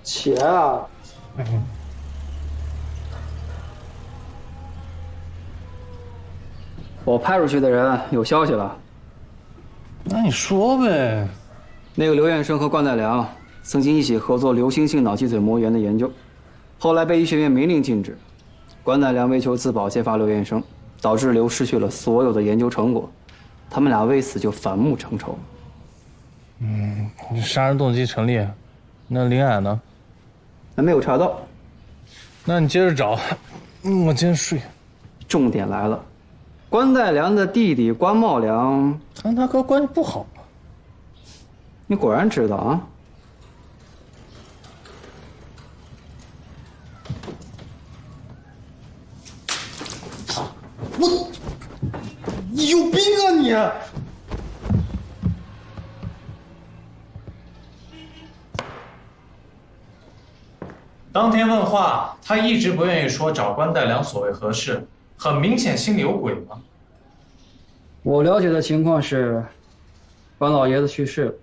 钱啊！我派出去的人有消息了。那你说呗。那个刘彦生和关代良曾经一起合作流行性脑脊髓膜炎的研究，后来被医学院明令禁止。关代良为求自保揭发刘彦生，导致刘失去了所有的研究成果，他们俩为此就反目成仇。杀人动机成立，那林矮呢？还没有查到。那你接着找，我先睡。重点来了，关代良的弟弟关茂良跟他哥关系不好吧？你果然知道啊！你有病啊你！当天问话，他一直不愿意说找关代良所谓何事，很明显心里有鬼嘛。我了解的情况是，关老爷子去世了，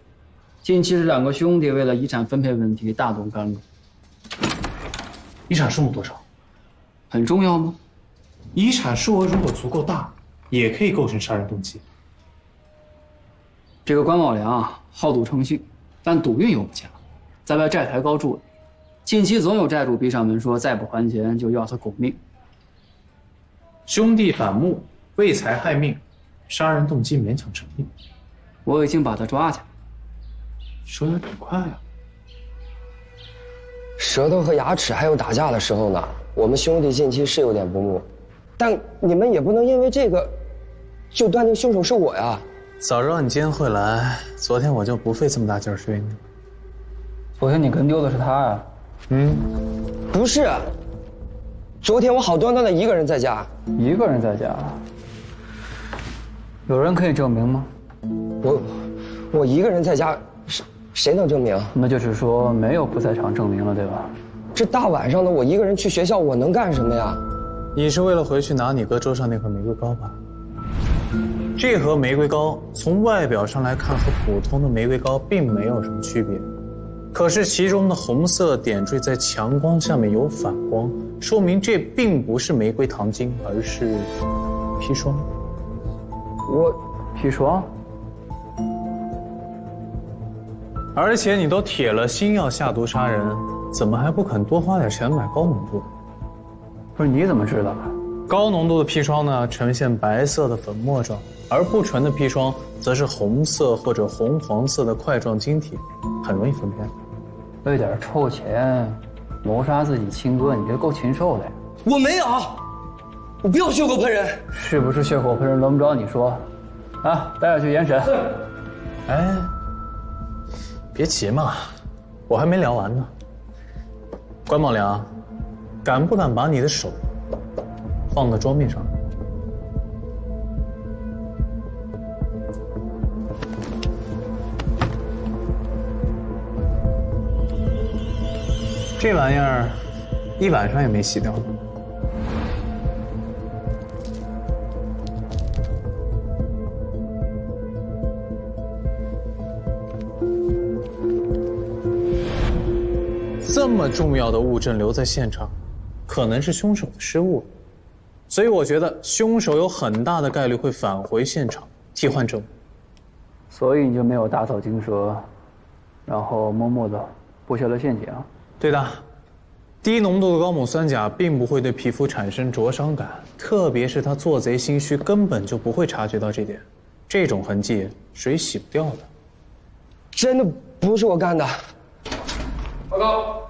近期这两个兄弟为了遗产分配问题大动干戈。遗产数目多少？很重要吗？遗产数额如果足够大，也可以构成杀人动机。这个关茂良好赌成性，但赌运又不佳，在外债台高筑。近期总有债主逼上门说再不还钱就要他狗命。兄弟反目，为财害命，杀人动机勉强成立。我已经把他抓起来。说得挺快啊。舌头和牙齿还有打架的时候呢，我们兄弟近期是有点不睦，但你们也不能因为这个就断定凶手是我呀。早知道你今天会来，昨天我就不费这么大劲儿追你。昨天你跟丢的是他呀？不是，昨天我好端端的一个人在家。一个人在家？有人可以证明吗？我一个人在家，谁能证明？那就是说没有不在场证明了，对吧？这大晚上的我一个人去学校，我能干什么呀？你是为了回去拿你哥桌上那盒玫瑰膏吧？这盒玫瑰膏从外表上来看和普通的玫瑰膏并没有什么区别。可是其中的红色点缀在强光下面有反光，说明这并不是玫瑰糖精，而是砒霜。砒霜？而且你都铁了心要下毒杀人，怎么还不肯多花点钱买高浓度？不是你怎么知道？高浓度的砒霜呢，呈现白色的粉末状，而不纯的砒霜则是红色或者红黄色的块状晶体，很容易分辨。为点臭钱谋杀自己亲哥，你这够禽兽的呀！我没有，我不要血口喷人。是不是血口喷人轮不着你说，啊，带我去严审。哎，别急嘛，我还没聊完呢。关茂良，敢不敢把你的手放到桌面上？这玩意儿一晚上也没洗掉。这么重要的物证留在现场，可能是凶手的失误，所以我觉得凶手有很大的概率会返回现场替换证物。所以你就没有打草惊蛇，然后默默地布下了陷阱？对的，低浓度的高锰酸钾并不会对皮肤产生灼伤感，特别是他做贼心虚，根本就不会察觉到这点。这种痕迹水洗不掉的。真的不是我干的。报告。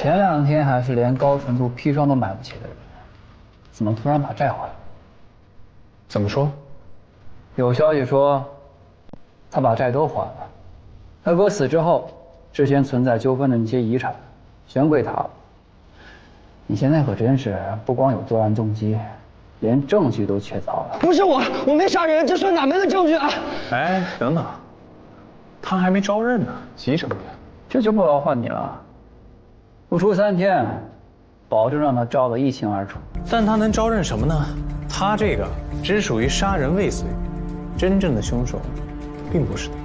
前2天还是连高纯度砒霜都买不起的人，怎么突然把债还了？怎么说？有消息说，他把债都还了。二哥死之后，之前存在纠纷的那些遗产，全归他了。你现在可真是不光有作案动机，连证据都确凿了。不是我没杀人，这事哪没了证据啊？哎，等等，他还没招认呢，急什么呀？这就不劳烦你了。不出3天，保证让他招得一清二楚。但他能招认什么呢？他这个只属于杀人未遂，真正的凶手，并不是他。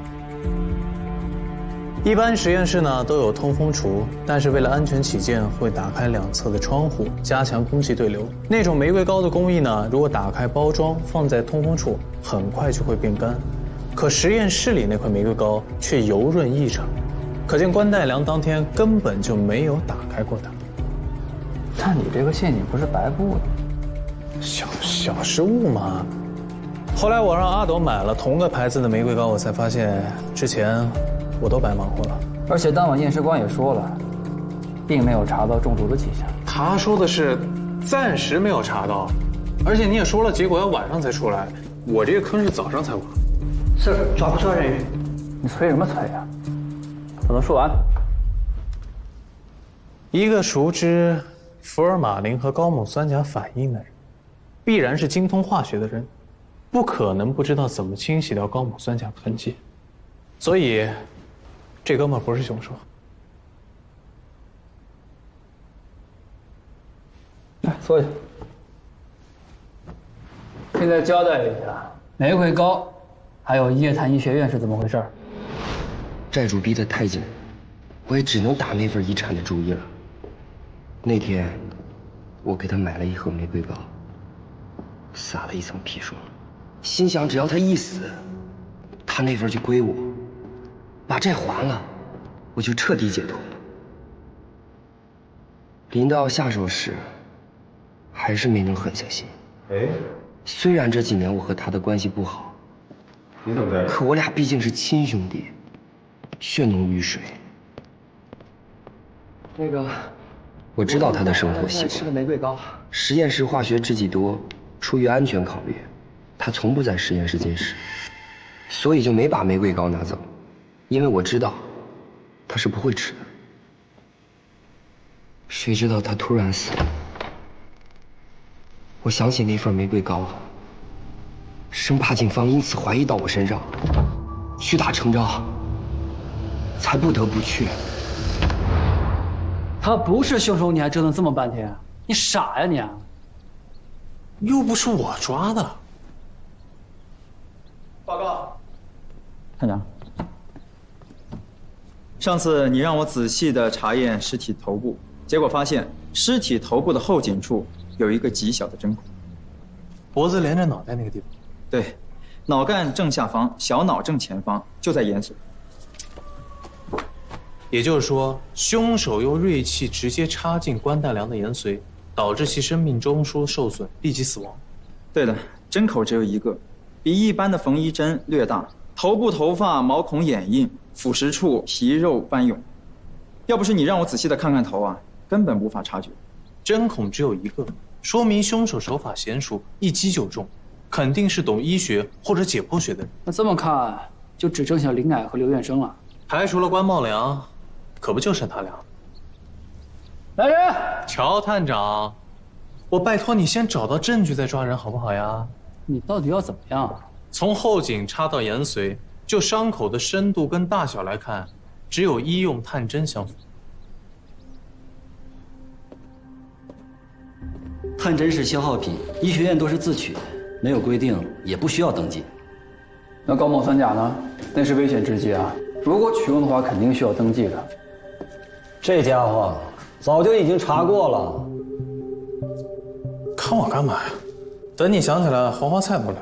一般实验室呢都有通风橱，但是为了安全起见，会打开2侧的窗户，加强空气对流。那种玫瑰膏的工艺呢，如果打开包装放在通风处，很快就会变干。可实验室里那块玫瑰膏却油润异常，可见关代良当天根本就没有打开过它。那你这个陷阱不是白布的？小失误嘛。后来我让阿斗买了同个牌子的玫瑰膏，我才发现之前我都白忙活了。而且当晚验尸官也说了，并没有查到中毒的迹象。他说的是暂时没有查到，而且你也说了，结果要晚上才出来。我这个坑是早上才挖。是抓不出来人。你催什么催呀？把它说完。一个熟知福尔马林和高锰酸钾反应的人，必然是精通化学的人，不可能不知道怎么清洗掉高锰酸钾的痕迹。所以，这哥们不是凶手。来，坐下。现在交代一下，玫瑰膏还有液态医学院是怎么回事？债主逼得太紧，我也只能打那份遗产的主意了。那天，我给他买了1盒玫瑰膏，撒了1层砒霜，心想只要他一死，他那份就归我，把债还了，我就彻底解脱了。临到下手时，还是没能狠下心。哎，虽然这几年我和他的关系不好，你怎么在这？可我俩毕竟是亲兄弟，血浓于水。那个，我知道他的生活习惯。吃个玫瑰膏。实验室化学制剂多，出于安全考虑，他从不在实验室进食，所以就没把玫瑰膏拿走，因为我知道他是不会吃的。谁知道他突然死了，我想起那份玫瑰膏，生怕警方因此怀疑到我身上，屈打成招，才不得不去。他不是凶手，你还折腾这么半天？你傻呀你！又不是我抓的。报告，探长。上次你让我仔细的查验尸体头部，结果发现尸体头部的后颈处有一个极小的针孔，脖子连着脑袋那个地方。对，脑干正下方，小脑正前方，就在眼髓。也就是说，凶手用锐器直接插进关代良的眼髓，导致其生命中枢受损，立即死亡。对的，针口只有1个，比一般的缝衣针略大。头部头发、毛孔眼印，腐蚀处皮肉翻涌。要不是你让我仔细的看看头啊，根本无法察觉。针孔只有1个，说明凶手手法娴熟，一击就中，肯定是懂医学或者解剖学的人。那这么看，就只剩下林霭和刘院生了。排除了关茂良，可不就剩他俩？来人！乔探长，我拜托你先找到证据再抓人，好不好呀？你到底要怎么样？从后颈插到眼髓，就伤口的深度跟大小来看，只有医用探针相符。探针是消耗品，医学院都是自取，没有规定，也不需要登记。那高锰酸钾呢？那是危险制剂啊，如果取用的话，肯定需要登记的。这家伙早就已经查过了。看我干嘛呀？等你想起来，黄花菜不了。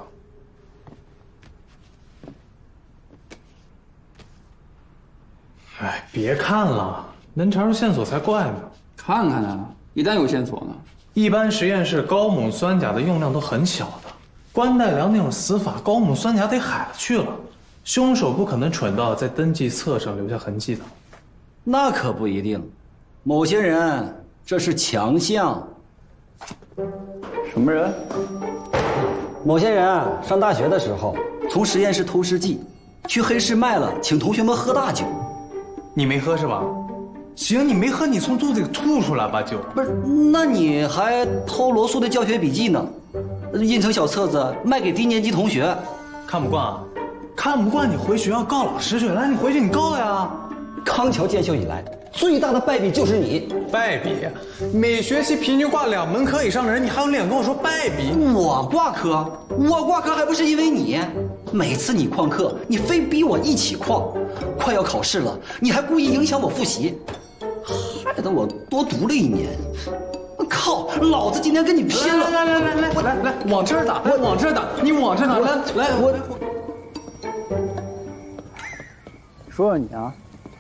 哎，别看了，能查出线索才怪呢。看看啊，一旦有线索呢？一般实验室高锰酸钾的用量都很小的，关代良那种死法，高锰酸钾得海了去了。凶手不可能蠢到在登记册上留下痕迹的。那可不一定，某些人这是强项。什么人？某些人上大学的时候，从实验室偷试剂，去黑市卖了，请同学们喝大酒。你没喝是吧？行，你没喝，你从肚子里吐出来吧就。不是，那你还偷罗素的教学笔记呢，印成小册子卖给低年级同学。看不惯啊？看不惯你回学校告老师去，来，你回去你告呀。康桥建校以来，最大的败笔就是你。败笔？每学期平均挂2门课以上的人，你还有脸跟我说败笔？我挂科还不是因为你？每次你旷课，你非逼我一起旷。快要考试了，你还故意影响我复习，害得我多读了1年。靠！老子今天跟你拼了！来，往这儿打，往这儿打，你往这儿打，来，我说说你啊，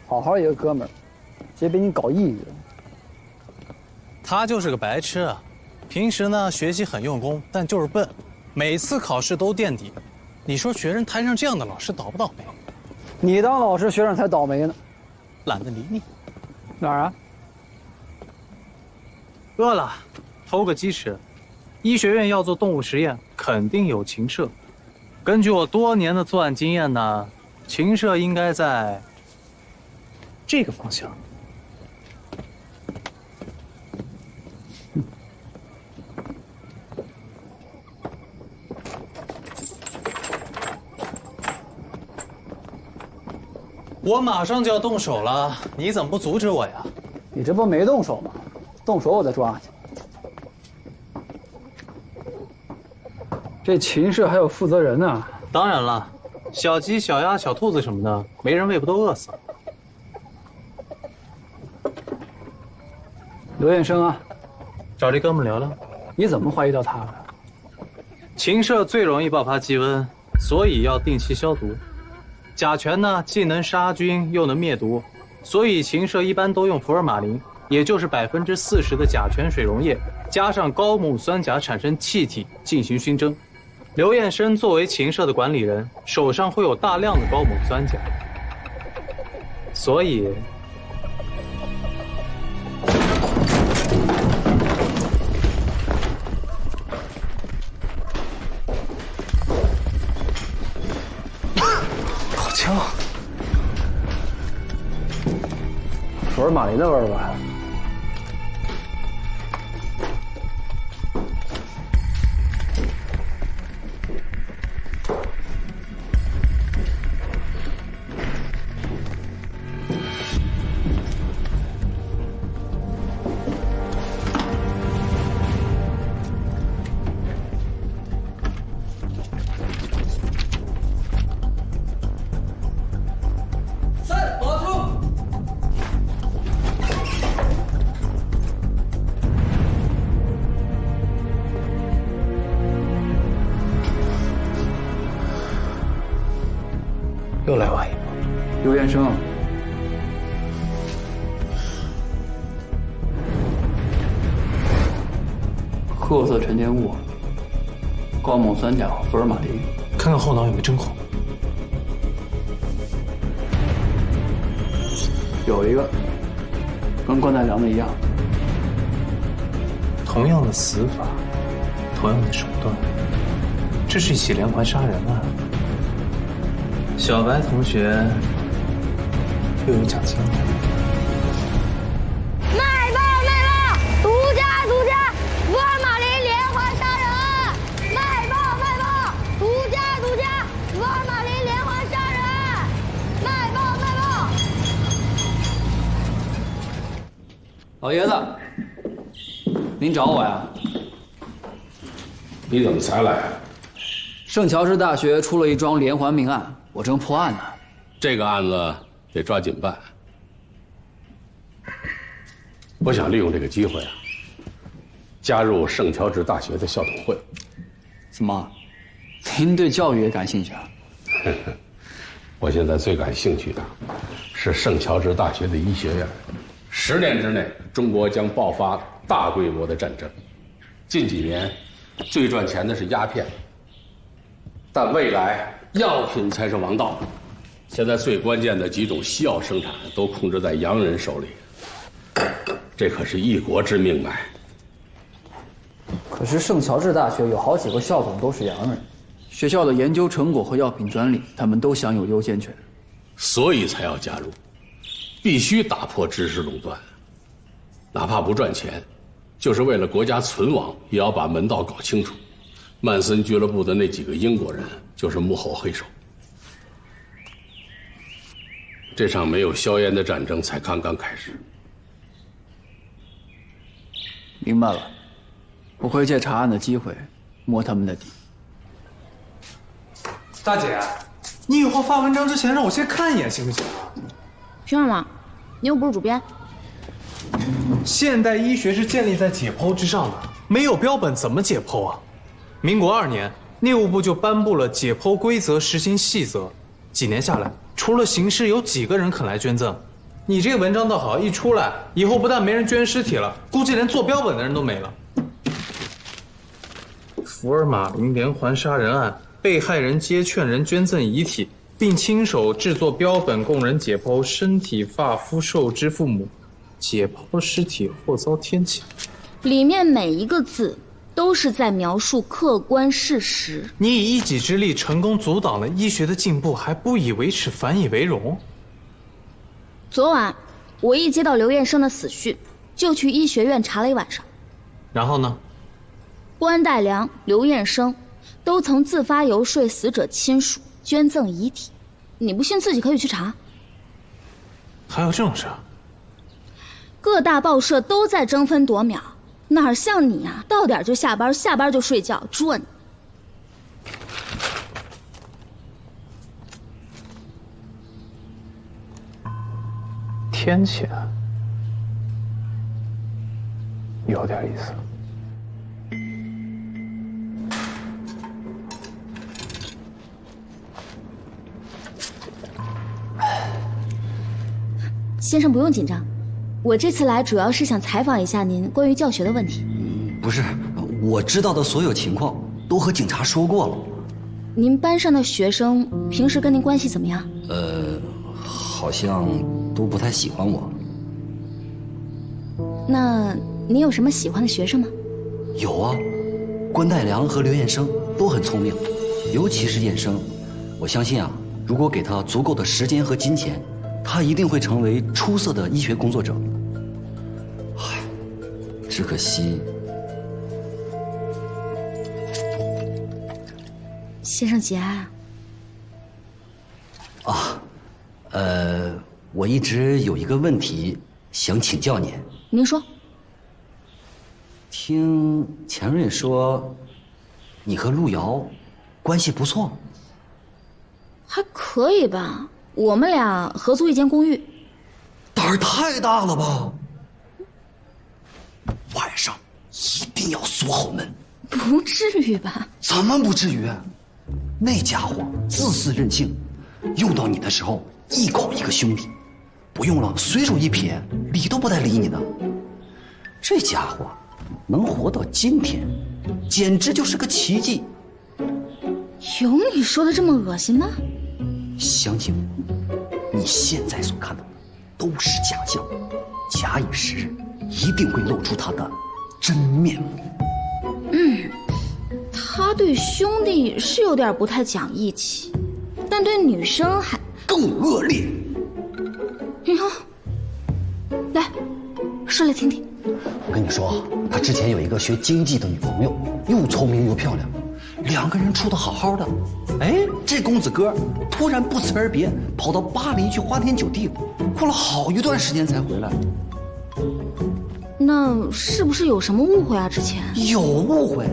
好好一个哥们儿，直接被你搞抑郁了。他就是个白痴啊，平时呢学习很用功，但就是笨，每次考试都垫底。你说学生摊上这样的老师倒不倒霉？你当老师，学生才倒霉呢。懒得理你。哪儿啊？饿了，偷个鸡吃。医学院要做动物实验，肯定有禽舍。根据我多年的作案经验呢，禽舍应该在这个方向。我马上就要动手了，你怎么不阻止我呀？你这不没动手吗？动手我再抓去。这禽舍还有负责人呢。当然了，小鸡、小鸭、小兔子什么的，没人喂不都饿死了？刘彦生啊，找这哥们聊聊。你怎么怀疑到他了？禽舍最容易爆发鸡瘟，所以要定期消毒。甲醛呢，既能杀菌又能灭毒，所以禽舍一般都用福尔马林，也就是40%的甲醛水溶液，加上高锰酸钾产生气体进行熏蒸。刘彦生作为禽舍的管理人，手上会有大量的高锰酸钾，所以好呛，福尔马林的味儿吧？又来晚一步。刘彦生，褐色沉淀物，高锰酸钾和福尔马林。看看后脑有没有针孔。有一个，跟关大良的一样。同样的死法，同样的手段，这是一起连环杀人案。小白同学又有奖金了。卖报！独家！福尔马林连环杀人！卖报！独家！福尔马林连环杀人！卖报！老爷子，您找我呀？你怎么才来啊？圣乔治大学出了一桩连环命案，我正破案呢。这个案子得抓紧办。我想利用这个机会啊，加入圣乔治大学的校董会。怎么，您对教育也感兴趣啊？我现在最感兴趣的是圣乔治大学的医学院。10年之内，中国将爆发大规模的战争。近几年，最赚钱的是鸦片，但未来药品才是王道。现在最关键的几种西药生产都控制在洋人手里。这可是一国之命脉。可是圣乔治大学有好几个校董都是洋人，学校的研究成果和药品专利，他们都享有优先权。所以才要加入，必须打破知识垄断，哪怕不赚钱，就是为了国家存亡，也要把门道搞清楚。曼森俱乐部的那几个英国人就是幕后黑手。这场没有硝烟的战争才刚刚开始。明白了，我会借查案的机会摸他们的底。大姐，你以后发文章之前让我先看一眼行不行啊？凭什么？你又不是主编。现代医学是建立在解剖之上的，没有标本怎么解剖啊？民国2年，内务部就颁布了解剖规则实行细则，几年下来，除了刑事，有几个人肯来捐赠？你这个文章倒好，一出来以后不但没人捐尸体了，估计连做标本的人都没了。福尔马林连环杀人案，被害人皆劝人捐赠遗体，并亲手制作标本供人解剖身体发肤受之父母，解剖尸体后遭天谴。里面每一个字都是在描述客观事实。你以一己之力成功阻挡了医学的进步，还不以为耻反以为荣？昨晚我一接到刘彦生的死讯，就去医学院查了一晚上。然后呢？关代良、刘彦生都曾自发游说死者亲属捐赠遗体，你不信自己可以去查。还有这种事？各大报社都在争分夺秒，哪像你啊，到点就下班，下班就睡觉，准。天谴，有点意思。先生不用紧张，我这次来主要是想采访一下您关于教学的问题。不是，我知道的所有情况都和警察说过了。您班上的学生平时跟您关系怎么样？好像都不太喜欢我。那您有什么喜欢的学生吗？有啊，关代良和刘彦生都很聪明，尤其是彦生，我相信啊，如果给他足够的时间和金钱，他一定会成为出色的医学工作者。唉，只可惜。先生节哀啊。我一直有一个问题想请教您。您说。听钱瑞说，你和陆瑶关系不错。还可以吧，我们俩合租一间公寓。胆儿太大了吧！晚上一定要锁好门。不至于吧？怎么不至于？那家伙自私任性，用到你的时候一口一个兄弟，不用了随手一撇，理都不带理你的。这家伙能活到今天，简直就是个奇迹。有你说的这么恶心吗？相信我，你现在所看到的都是假象，假以时日，一定会露出他的真面目。他对兄弟是有点不太讲义气，但对女生还更恶劣。来，说来听听。我跟你说，他之前有一个学经济的女朋友，又聪明又漂亮，两个人处得好好的。哎，这公子哥突然不辞而别，跑到巴黎去花天酒地了，过了好一段时间才回来。那是不是有什么误会啊？之前有误会，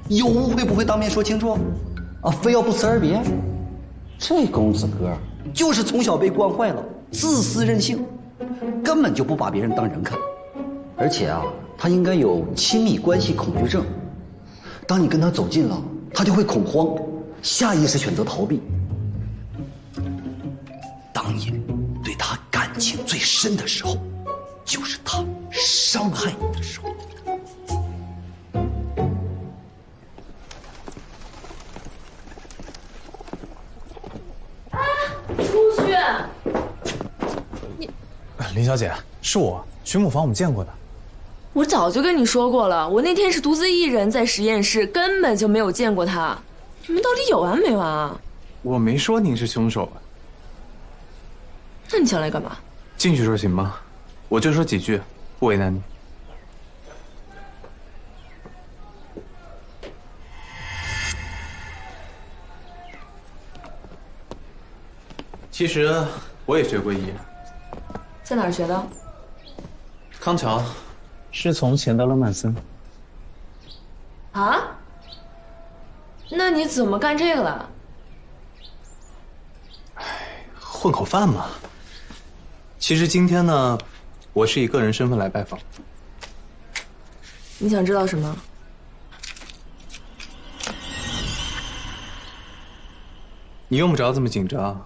有误会不会当面说清楚啊？非要不辞而别？这公子哥就是从小被惯坏了，自私任性，根本就不把别人当人看。而且啊，他应该有亲密关系恐惧症。当你跟他走近了，他就会恐慌，下意识选择逃避。当你对他感情最深的时候，就是他伤害你的时候。出去！林小姐，是我，巡捕房我们见过的。我早就跟你说过了，我那天是独自一人在实验室，根本就没有见过他。你们到底有完没完啊？我没说您是凶手啊。那你想来干嘛？进去说行吗？我就说几句，不为难你。其实我也学过医，在哪儿学的？康桥，师从钱德勒曼森。啊？那你怎么干这个了？混口饭嘛。其实今天呢，我是以个人身份来拜访。你想知道什么？你用不着这么紧张。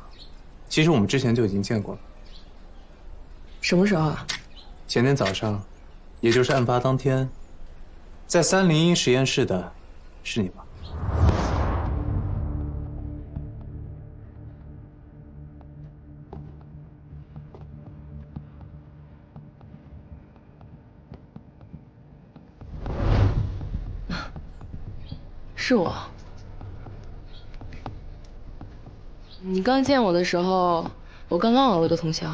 其实我们之前就已经见过了。什么时候啊？前天早上，也就是案发当天，在301实验室的，是你吧？是我。你刚见我的时候，我刚刚熬了个通宵。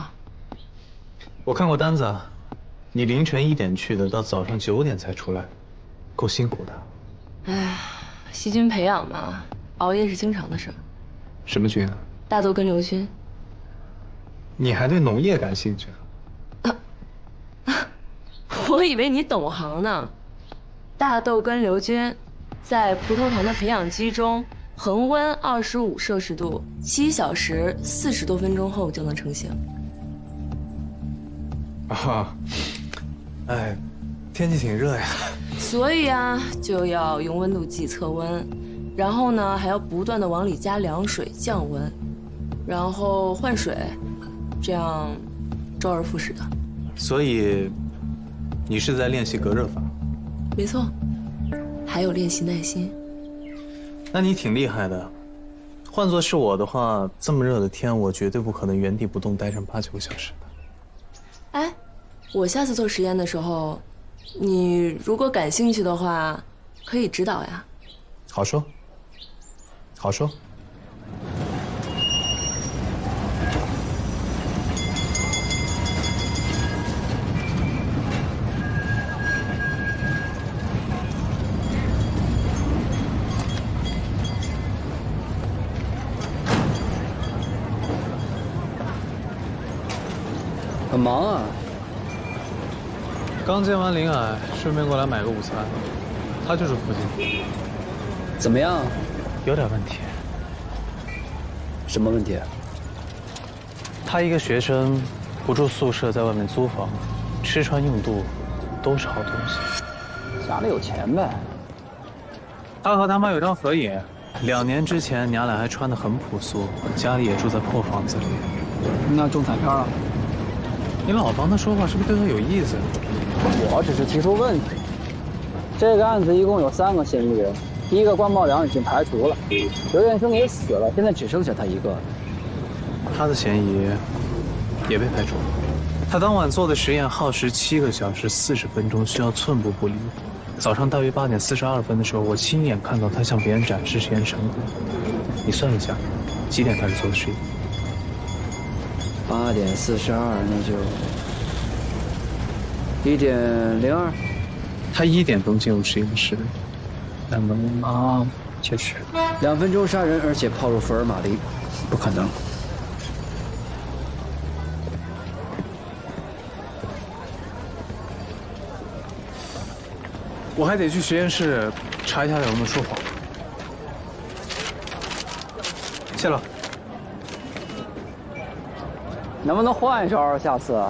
我看过单子啊，你凌晨1点去的，到早上9点才出来，够辛苦的。哎，细菌培养嘛，熬夜是经常的事儿。什么菌啊？大豆根瘤菌。你还对农业感兴趣？我以为你懂行呢。大豆根瘤菌在葡萄糖的培养基中，恒温25摄氏度，7小时40多分钟后就能成型。啊，哎，天气挺热呀。所以啊，就要用温度计测温，然后呢，还要不断的往里加凉水降温，然后换水，这样周而复始的。所以，你是在练习隔热法？没错，还有练习耐心。那你挺厉害的。换作是我的话，这么热的天，我绝对不可能原地不动待上8、9个小时的。哎，我下次做实验的时候，你如果感兴趣的话，可以指导呀。好说，好说。很忙啊。刚见完林霭，顺便过来买个午餐。他就住附近。怎么样？有点问题。什么问题？他一个学生，不住宿舍，在外面租房，吃穿用度都是好东西。家里有钱呗。他和他妈有张合影，2年之前娘俩还穿得很朴素，家里也住在破房子里。那中彩票了？你老帮他说话，是不是对他有意思？我只是提出问题。这个案子一共有3个嫌疑人，第一个关茂良已经排除了，刘彦生也死了，现在只剩下他一个。他的嫌疑也被排除了。他当晚做的实验耗时7个小时40分钟，需要寸步不离。早上大约8点42分的时候，我亲眼看到他向别人展示实验成果。你算一下，几点开始做的实验？8点42，那就1点02。他1点钟进入实验室，2分钟啊，确实2分钟杀人，而且泡入福尔马林，不可能。我还得去实验室查一下有没有说谎。谢了。能不能换一招？下次。